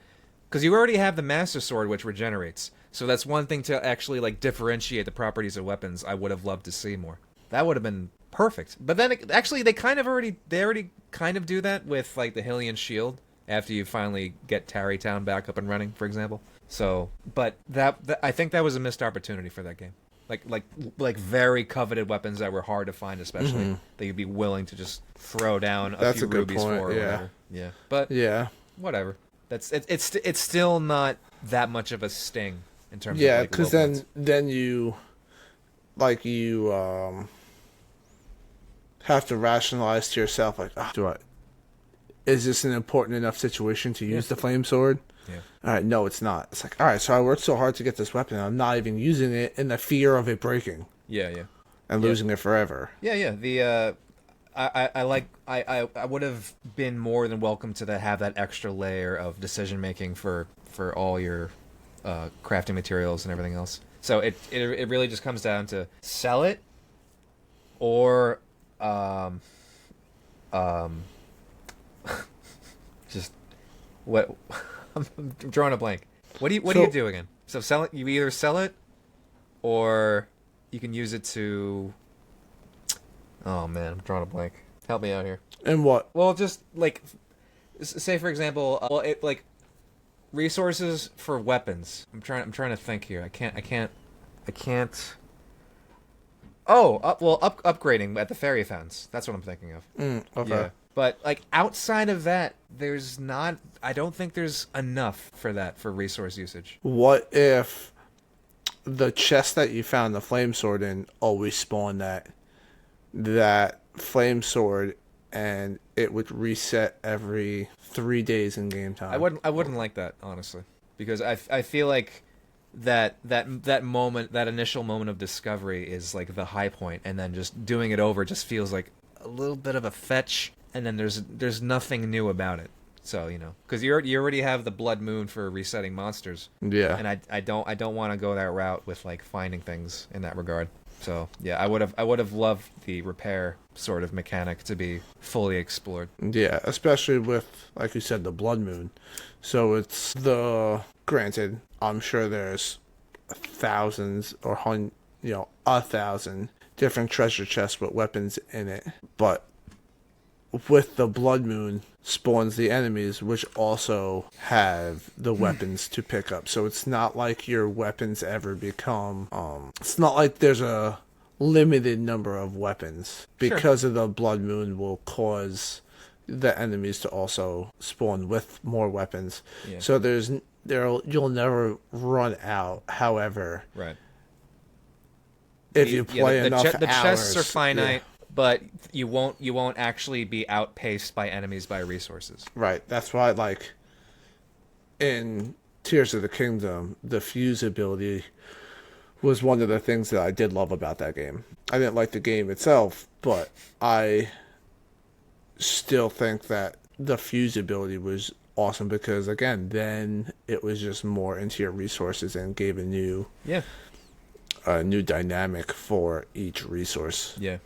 Because you already have the Master Sword, which regenerates. So that's one thing to actually like differentiate the properties of weapons. I would have loved to see more. That would have been perfect. But then actually they already kind of do that with like the Hylian shield after you finally get Tarrytown back up and running, for example. So, but that I think that was a missed opportunity for that game. Like very coveted weapons that were hard to find, especially that you'd be willing to just throw down That's few a good rubies point, for. Or yeah. whatever. Yeah. But yeah. whatever. It's still not that much of a sting in terms Yeah, of like because low points. then you have to rationalize to yourself like, is this an important enough situation to use the flame sword? Yeah. All right, no, it's not. It's like, all right, so I worked so hard to get this weapon, and I'm not even using it in the fear of it breaking Yeah. and losing it forever. Yeah. The I would have been more than welcome to have that extra layer of decision making for all your crafting materials and everything else. So it really just comes down to sell it or just what I'm drawing a blank. What do you do again? So sell it. You either sell it or you can use it to. Oh man, I'm drawing a blank. Help me out here. And what? Well, just like, say for example, resources for weapons. I'm trying to think here. I can't. Oh, upgrading at the fairy fountains. That's what I'm thinking of. Okay. Yeah. But like outside of that, there's not. I don't think there's enough for that for resource usage. What if the chest that you found the flame sword in always spawned that flame sword, and it would reset every 3 days in game time? I wouldn't like that, honestly, because I feel like that moment, that initial moment of discovery is like the high point, and then just doing it over just feels like a little bit of a fetch, and then there's nothing new about it. So, you know, because you already have the Blood Moon for resetting monsters. Yeah. And I don't want to go that route with like finding things in that regard. So yeah, I would have loved the repair sort of mechanic to be fully explored. Yeah, especially with, like you said, the Blood Moon. So it's granted, I'm sure there's thousands or 1,000 different treasure chests with weapons in it. But with the blood moon spawns the enemies, which also have the weapons to pick up. So it's not like your weapons ever become. It's not like there's a limited number of weapons because of the blood moon will cause the enemies to also spawn with more weapons. Yeah. So you'll never run out. However, Right. if you play enough the chests hours, are finite, but you won't actually be outpaced by enemies by resources. Right. That's why, like, in Tears of the Kingdom, the fuse ability was one of the things that I did love about that game. I didn't like the game itself, but I still think that the fuse ability was awesome because, again, then it was just more into your resources and gave a new dynamic for each resource. Yeah.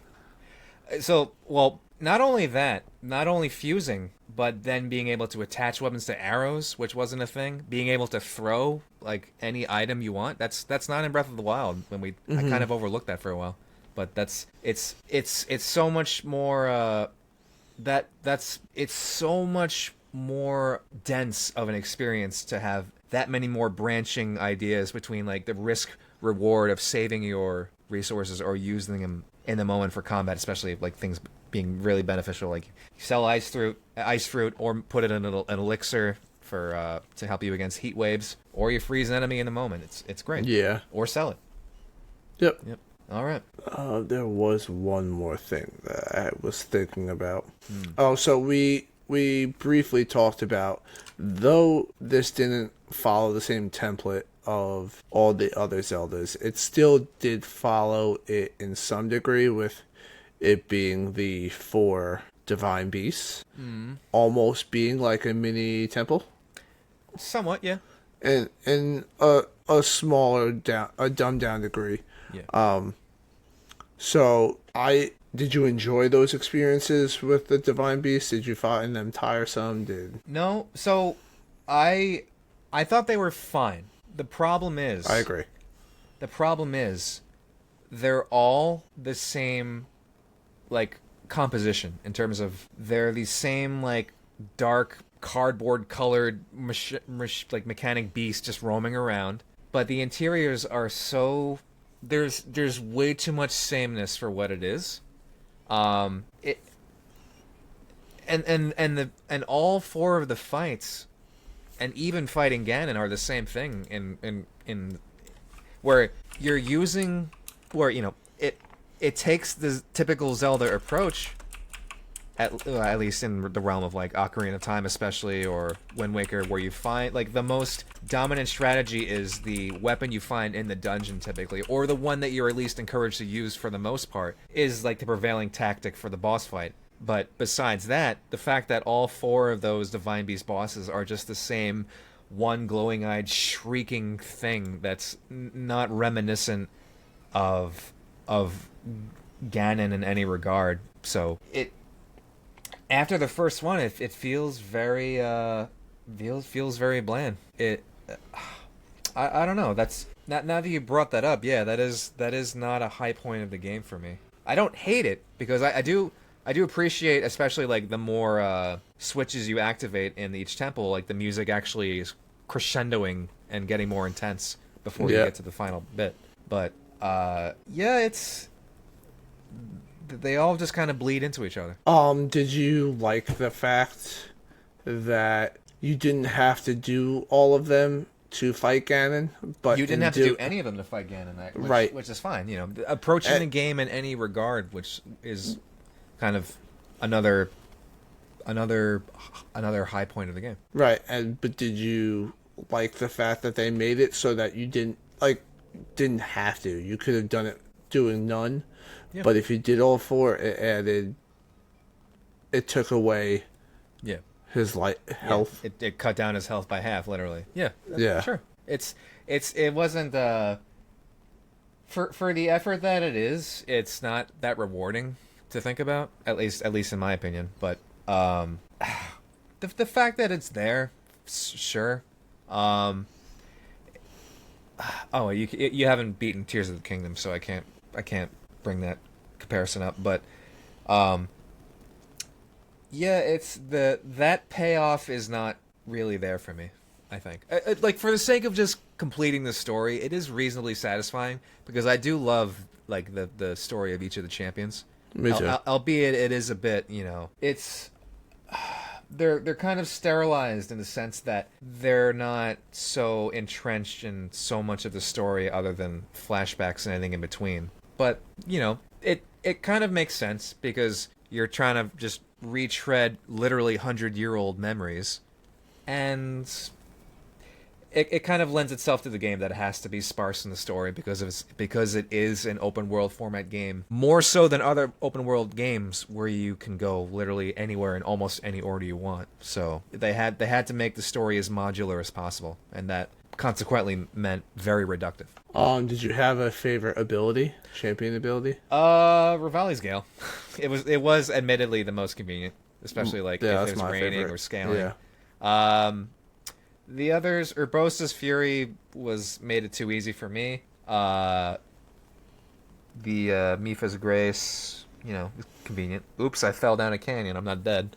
So, well, not only fusing, but then being able to attach weapons to arrows, which wasn't a thing. Being able to throw like any item you want. That's not in Breath of the Wild. I kind of overlooked that for a while, but it's so much more. It's so much more dense of an experience to have that many more branching ideas between like the risk reward of saving your resources or using them in the moment for combat, especially like things being really beneficial, like you sell ice fruit, or put it in an elixir for to help you against heat waves, or you freeze an enemy in the moment. It's great. Yeah. Or sell it. Yep. All right. There was one more thing that I was thinking about. Oh, so we briefly talked about, though this didn't follow the same template of all the other Zeldas, it still did follow it in some degree, with it being the 4 divine beasts, almost being like a mini temple, Somewhat, yeah. and a smaller dumbed down degree. Yeah. So did you enjoy those experiences with the divine beasts? Did you find them tiresome? No, so I thought they were fine. The problem is, I agree. The problem is they're all the same like composition in terms of they're the same like dark cardboard colored like mechanic beasts just roaming around, but the interiors are so there's way too much sameness for what it is. And all 4 of the fights, and even fighting Ganon, are the same thing in where you're using, where it takes the typical Zelda approach, at least in the realm of like Ocarina of Time especially, or Wind Waker, where you find like the most dominant strategy is the weapon you find in the dungeon typically, or the one that you're at least encouraged to use for the most part is like the prevailing tactic for the boss fight. But besides that, the fact that all 4 of those Divine Beast bosses are just the same one glowing-eyed shrieking thing that's not reminiscent of Ganon in any regard. So it, after the first one, it feels very feels very bland. I don't know. That's now that you brought that up. Yeah, that is not a high point of the game for me. I don't hate it because I do appreciate, especially like the more switches you activate in each temple, like the music actually is crescendoing and getting more intense before you get to the final bit. But they all just kind of bleed into each other. Did you like the fact that you didn't have to do all of them to fight Ganon, but you didn't have to do any of them to fight Ganon, right? Which is fine. Approaching the game in any regard, which is kind of another high point of the game. Right, but did you like the fact that they made it so that you didn't have to? You could have done it doing none, but if you did all 4, it took away his health. It cut down his health by half, literally. Yeah. Sure. It wasn't for the effort that it is. It's not that rewarding to think about, at least in my opinion. But the fact that it's there, sure. You haven't beaten Tears of the Kingdom, so I can't bring that comparison up. But Yeah, it's that payoff is not really there for me. I think, like for the sake of just completing the story, it is reasonably satisfying because I do love like the story of each of the champions. Me too. Albeit it is a bit, it's they're kind of sterilized in the sense that they're not so entrenched in so much of the story other than flashbacks and anything in between. But it kind of makes sense because you're trying to just retread literally 100-year-old memories, and it kind of lends itself to the game that it has to be sparse in the story because it is an open world format game, more so than other open world games where you can go literally anywhere in almost any order you want. So they had to make the story as modular as possible, and that consequently meant very reductive. Did you have a favorite ability, champion ability? Rivali's Gale. It was admittedly the most convenient, especially like Yeah, if that's it was my raining favorite. or scaling. Yeah. The others, Urbosa's Fury made it too easy for me. The Mipha's Grace, convenient. Oops, I fell down a canyon. I'm not dead.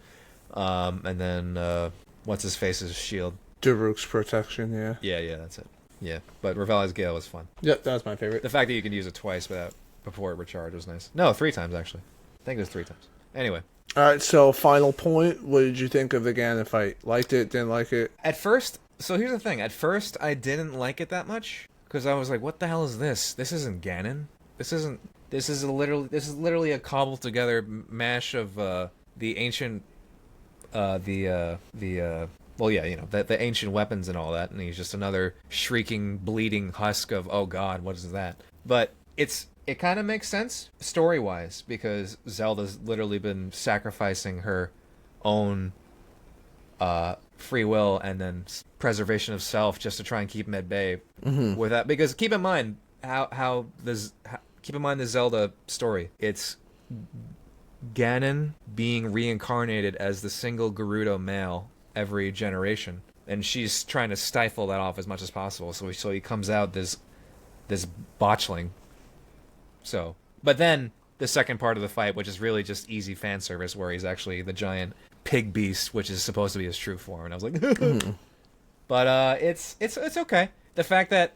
And then what's his face's shield? Daruk's protection. Yeah. Yeah, that's it. Yeah, but Rivali's Gale was fun. Yep, that was my favorite. The fact that you can use it twice before it recharged was nice. No, 3 times actually. I think it was 3 times. Anyway. All right, so final point. What did you think of the Ganon fight? Liked it? Didn't like it? At first, so here's the thing. At first, I didn't like it that much because I was like, "What the hell is this? This isn't Ganon. This isn't. This is literally a cobbled together mash of the ancient, the ancient weapons and all that, and he's just another shrieking, bleeding husk of oh god, what is that?" But it kind of makes sense story-wise because Zelda's literally been sacrificing her own free will and then preservation of self just to try and keep him at bay. With that, because keep in mind the Zelda story. It's Ganon being reincarnated as the single Gerudo male every generation, and she's trying to stifle that off as much as possible. So he comes out this botchling. So, but then the second part of the fight, which is really just easy fan service, where he's actually the giant pig beast, which is supposed to be his true form, and I was like, but it's okay. The fact that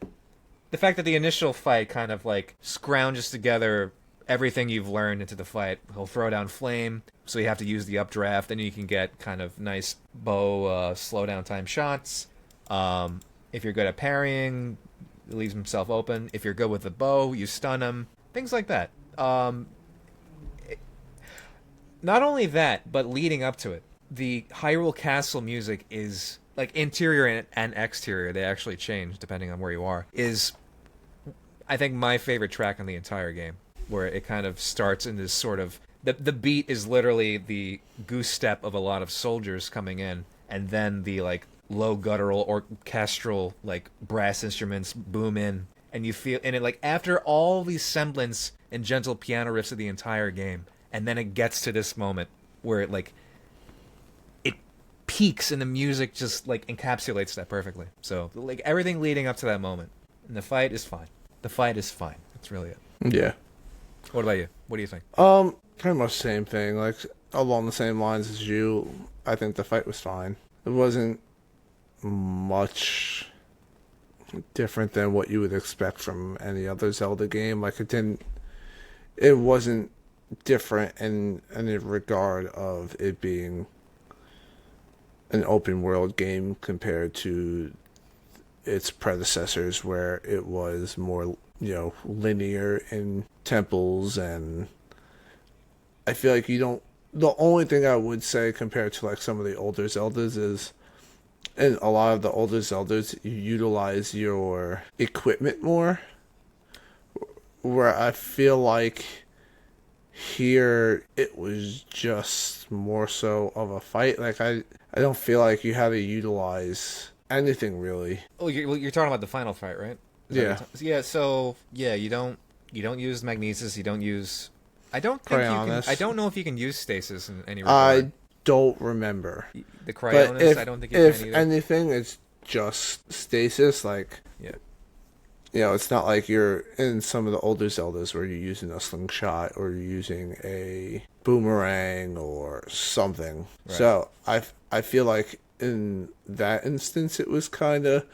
the initial fight kind of like scrounges together everything you've learned into the fight. He'll throw down flame, so you have to use the updraft. Then you can get kind of nice bow slow down time shots. If you're good at parrying, he leaves himself open. If you're good with the bow, you stun him. Things like that. Not only that, but leading up to it, the Hyrule Castle music is like interior and exterior. They actually change depending on where you are. Is I think my favorite track on the entire game, where it kind of starts in this sort of the beat is literally the goose step of a lot of soldiers coming in, and then the like low guttural orchestral like brass instruments boom in. And you feel, and it like after all these semblance and gentle piano riffs of the entire game, and then it gets to this moment where it peaks and the music just like encapsulates that perfectly. So like everything leading up to that moment, and the fight is fine. The fight is fine. That's really it. Yeah. What about you? What do you think? Pretty much same thing. Like along the same lines as you. I think the fight was fine. It wasn't much different than what you would expect from any other Zelda game. Like it wasn't different in any regard of it being an open world game compared to its predecessors, where it was more linear in temples. And I feel like the only thing I would say compared to like some of the older Zeldas is, in a lot of the older Zeldas, you utilize your equipment more. Where I feel like here it was just more so of a fight. Like I don't feel like you had to utilize anything really. Oh, you're talking about the final fight, right? Yeah. So yeah, you don't use magnesis. You don't use. I don't think you can. I don't know if you can use stasis in any regard. I don't remember. The Cryonis, I don't think you can either. If anything, it's just stasis. Like, yeah, it's not like you're in some of the older Zeldas where you're using a slingshot or you're using a boomerang or something. Right. So I feel like in that instance it was kind of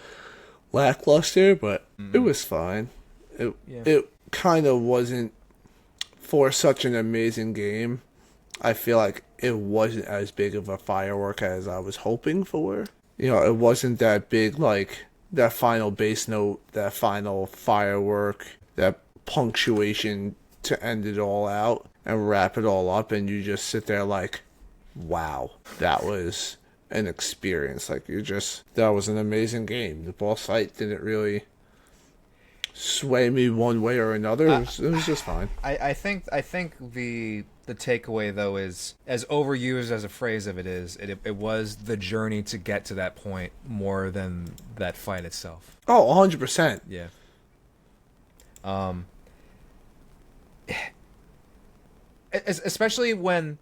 lackluster, but it was fine. It kind of wasn't for such an amazing game. I feel like it wasn't as big of a firework as I was hoping for. It wasn't that big, like that final bass note, that final firework, that punctuation to end it all out and wrap it all up, and you just sit there like, wow, that was an experience. Like, that was an amazing game. The boss fight didn't really sway me one way or another. It was just fine. I think the takeaway though is, as overused as a phrase of it was the journey to get to that point more than that fight itself. Oh, 100%. Yeah. Especially when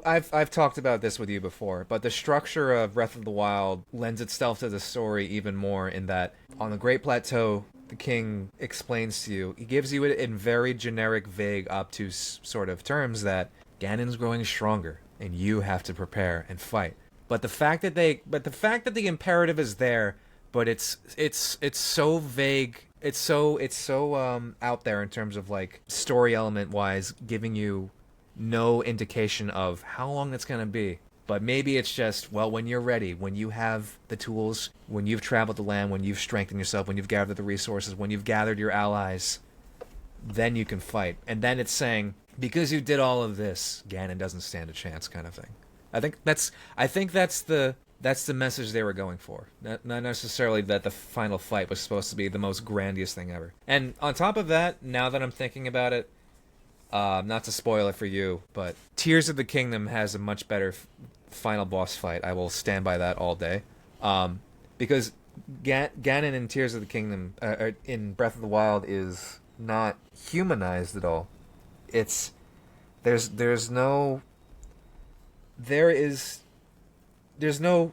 I've talked about this with you before, but the structure of Breath of the Wild lends itself to the story even more in that on the Great Plateau, the king explains to you, he gives you it in very generic, vague, obtuse sort of terms that Ganon's growing stronger and you have to prepare and fight. But the fact that the imperative is there, but it's so vague. It's so out there in terms of like story element wise, giving you no indication of how long it's going to be. But maybe it's just, well, when you're ready, when you have the tools, when you've traveled the land, when you've strengthened yourself, when you've gathered the resources, when you've gathered your allies, then you can fight. And then it's saying, because you did all of this, Ganon doesn't stand a chance, kind of thing. I think that's the message they were going for. Not necessarily that the final fight was supposed to be the most grandiose thing ever. And on top of that, now that I'm thinking about it, not to spoil it for you, but Tears of the Kingdom has a much better final boss fight. I will stand by that all day. Because Ganon in Tears of the Kingdom, in Breath of the Wild, is not humanized at all. There's no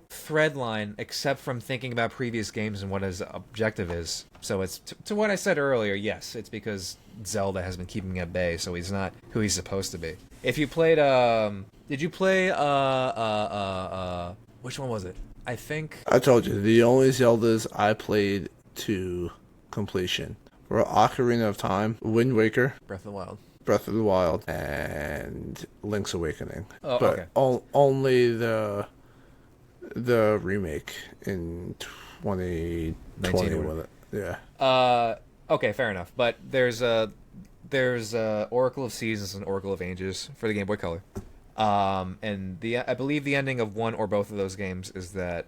thread line except from thinking about previous games and what his objective is. So it's to what I said earlier. Yes, it's because Zelda has been keeping him at bay, so he's not who he's supposed to be. If you played, did you play which one was it? I think I told you the only Zeldas I played to completion were Ocarina of Time, Wind Waker, Breath of the Wild, and Link's Awakening. Oh, but okay. Only the remake in 2020 with it. Yeah. Okay, fair enough. But there's Oracle of Seasons and Oracle of Ages for the Game Boy Color. And I believe the ending of one or both of those games is that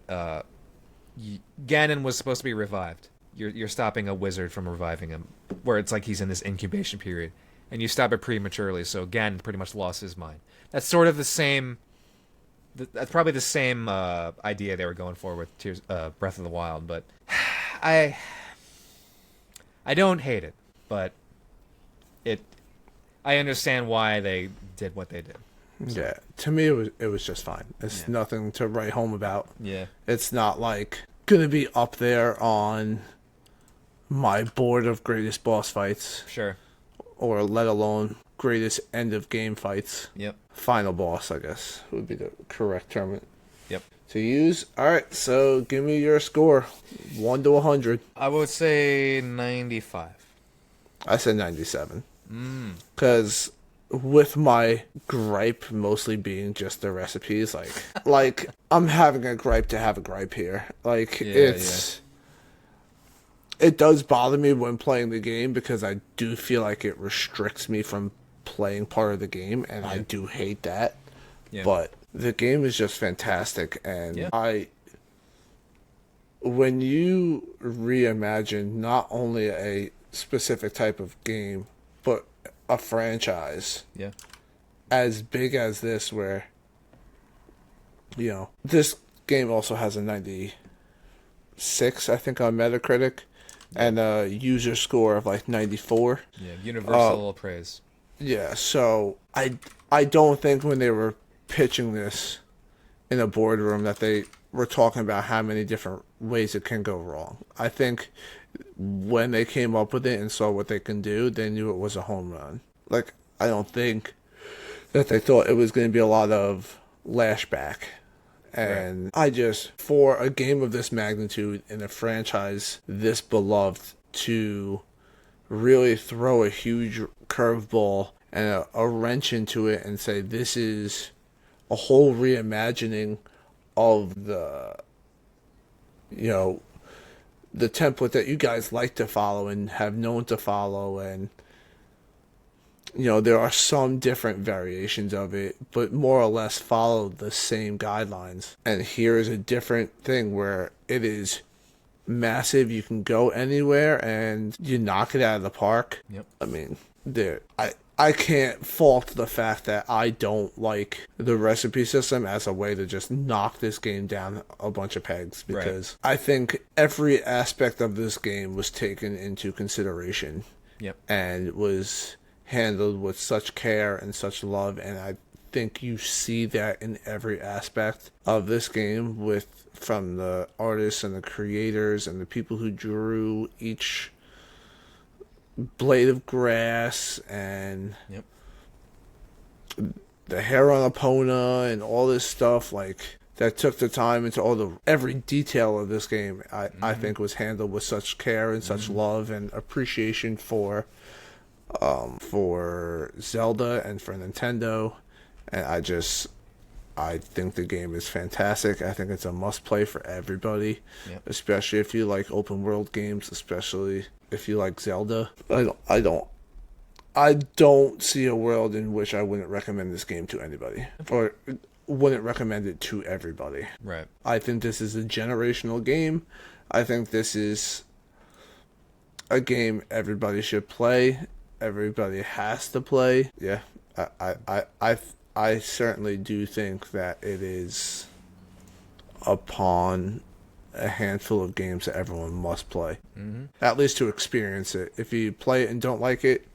Ganon was supposed to be revived. You're stopping a wizard from reviving him, where it's like he's in this incubation period, and you stop it prematurely. So Ganon pretty much lost his mind. That's sort of the same. That's probably the same idea they were going for with Breath of the Wild, but I don't hate it, but I understand why they did what they did. So. Yeah, to me it was just fine. It's nothing to write home about. Yeah, it's not like gonna be up there on my board of greatest boss fights. Sure. Or let alone greatest end of game fights. Yep. Final boss, I guess, would be the correct term Yep. to use. All right, so give me your score, 1 to 100. I would say 95. I said 97. Because with my gripe mostly being just the recipes, like I'm having a gripe to have a gripe here. Like it does bother me when playing the game because I do feel like it restricts me from playing part of the game, and I do hate that. Yeah. But the game is just fantastic, and when you reimagine not only a specific type of game, but a franchise as big as this, where this game also has a 96, I think, on Metacritic, and a user score of like 94. Yeah, universal praise. Yeah, so I don't think when they were pitching this in a boardroom that they we're talking about how many different ways it can go wrong. I think when they came up with it and saw what they can do, they knew it was a home run. Like, I don't think that they thought it was going to be a lot of lashback. And I just, for a game of this magnitude in a franchise this beloved, to really throw a huge curveball and a wrench into it and say this is a whole reimagining of the template that you guys like to follow and have known to follow, and there are some different variations of it, but more or less follow the same guidelines. And here is a different thing where it is massive. You can go anywhere and you knock it out of the park. Yep. I mean, I can't fault the fact that I don't like the recipe system as a way to just knock this game down a bunch of pegs, because I think every aspect of this game was taken into consideration. Yep. And was handled with such care and such love, and I think you see that in every aspect of this game, from the artists and the creators and the people who drew each blade of grass and the hair on Epona and all this stuff, like, that took the time into every detail of this game. I think was handled with such care and such love and appreciation for Zelda and for Nintendo, and I think the game is fantastic. I think it's a must-play for everybody, especially if you like open-world games, especially if you like Zelda. I don't see a world in which I wouldn't recommend this game to anybody, or wouldn't recommend it to everybody. Right. I think this is a generational game. I think this is a game everybody should play. Everybody has to play. Yeah, I certainly do think that it is upon a handful of games that everyone must play. At least to experience it. If you play it and don't like it,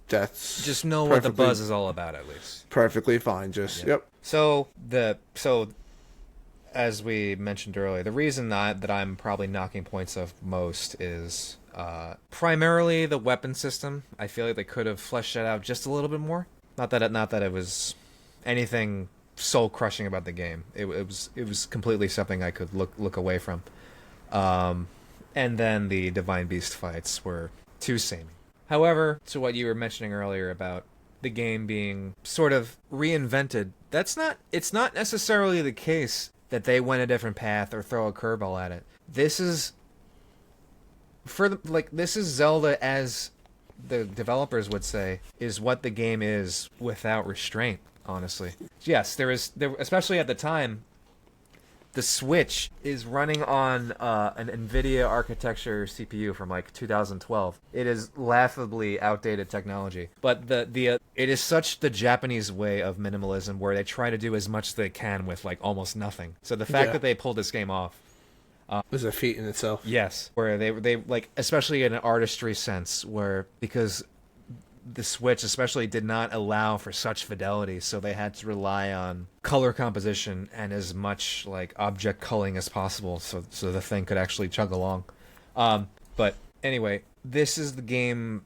that's just know what the buzz is all about, at least. Perfectly fine. So as we mentioned earlier, the reason that I'm probably knocking points off most is primarily the weapon system. I feel like they could have fleshed that out just a little bit more. Not that it was anything soul crushing about the game. It was completely something I could look away from. And then the Divine Beast fights were too samey. However, to what you were mentioning earlier about the game being sort of reinvented, it's not necessarily the case that they went a different path or throw a curveball at it. This is Zelda, as the developers would say, is what the game is without restraint, honestly. Yes, there especially at the time, the Switch is running on an NVIDIA architecture CPU from like 2012. It is laughably outdated technology. But it is such the Japanese way of minimalism, where they try to do as much as they can with like almost nothing. So the fact that they pulled this game off was a feat in itself. Yes, where they like, especially in an artistry sense, because the Switch especially did not allow for such fidelity, so they had to rely on color composition and as much like object culling as possible, so the thing could actually chug along. But anyway, this is the game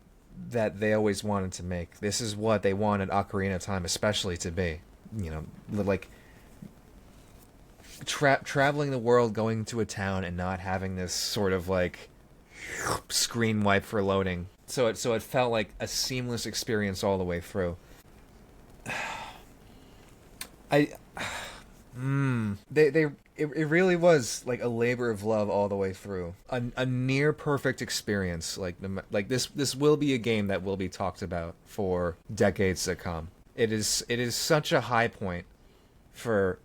that they always wanted to make. This is what they wanted Ocarina of Time especially to be. Like traveling the world, going to a town, and not having this sort of like screen wipe for loading. So it felt like a seamless experience all the way through. It really was like a labor of love all the way through. A near perfect experience. Like this will be a game that will be talked about for decades to come. It is such a high point for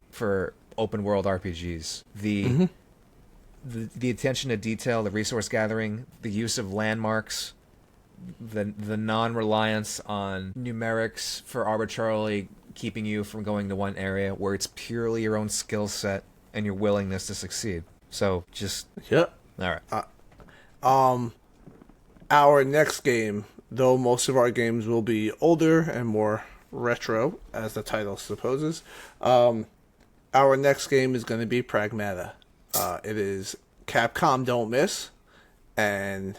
open world RPGs. The attention to detail, the resource gathering, the use of landmarks, the non-reliance on numerics for arbitrarily keeping you from going to one area, where it's purely your own skill set and your willingness to succeed. So just all right. Our next game, though most of our games will be older and more retro, as the title supposes, our next game is going to be Pragmata. It is Capcom Don't Miss, and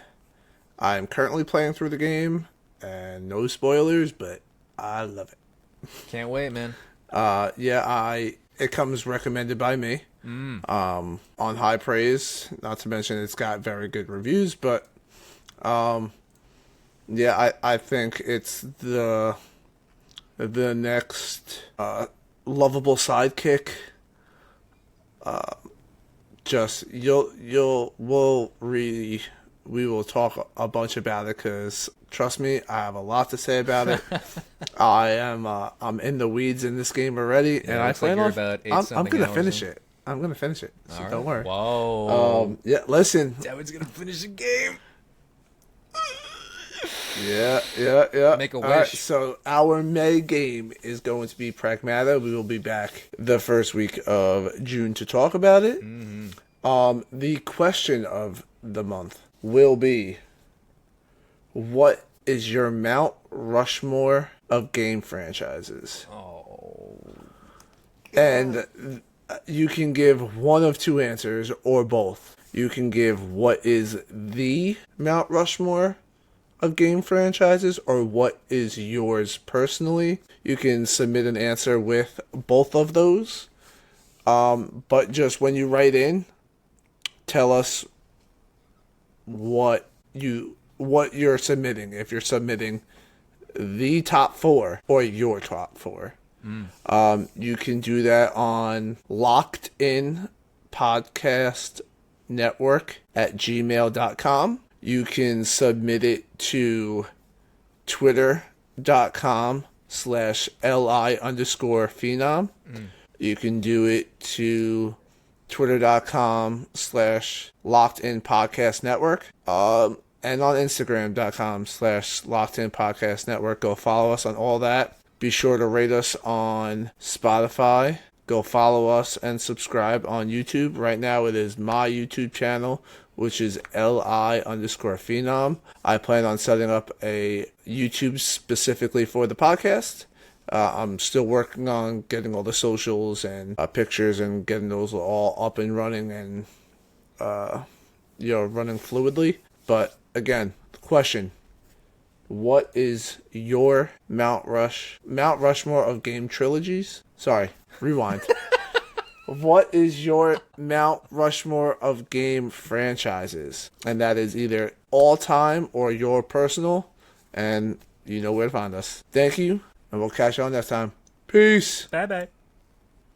I'm currently playing through the game, and no spoilers, but I love it. Can't wait, man. It comes recommended by me, on high praise. Not to mention it's got very good reviews, but I think it's the next lovable sidekick. We will talk a bunch about it because trust me, I have a lot to say about it. I'm in the weeds in this game already, and I plan on. I'm gonna finish it. I'm gonna finish it. So don't worry. Whoa. Listen. David's gonna finish the game. Yeah. Make a All wish. right, so our May game is going to be Pragmata. We will be back the first week of June to talk about it. The question of the month will be, what is your Mount Rushmore of game franchises? Oh. And you can give one of two answers or both. You can give what is the Mount Rushmore of game franchises or what is yours personally. You can submit an answer with both of those. But just when you write in, tell us what you're submitting. If you're submitting the top four or your top four. You can do that on lockedinpodcastnetwork@gmail.com. You can submit it to twitter.com/li_phenom. You can do it to twitter.com/lockedinpodcastnetwork. And on instagram.com/lockedinpodcastnetwork. Go follow us on all that. Be sure to rate us on Spotify. Go follow us and subscribe on YouTube. Right now it is my YouTube channel, which is li_phenom. I plan on setting up a YouTube specifically for the podcast. I'm still working on getting all the socials and pictures and getting those all up and running and running fluidly. But again, the question: what is your Mount Rushmore of game trilogies? Sorry, rewind. What is your Mount Rushmore of game franchises? And that is either all time or your personal. And you know where to find us. Thank you, and we'll catch you on next time. Peace. Bye-bye.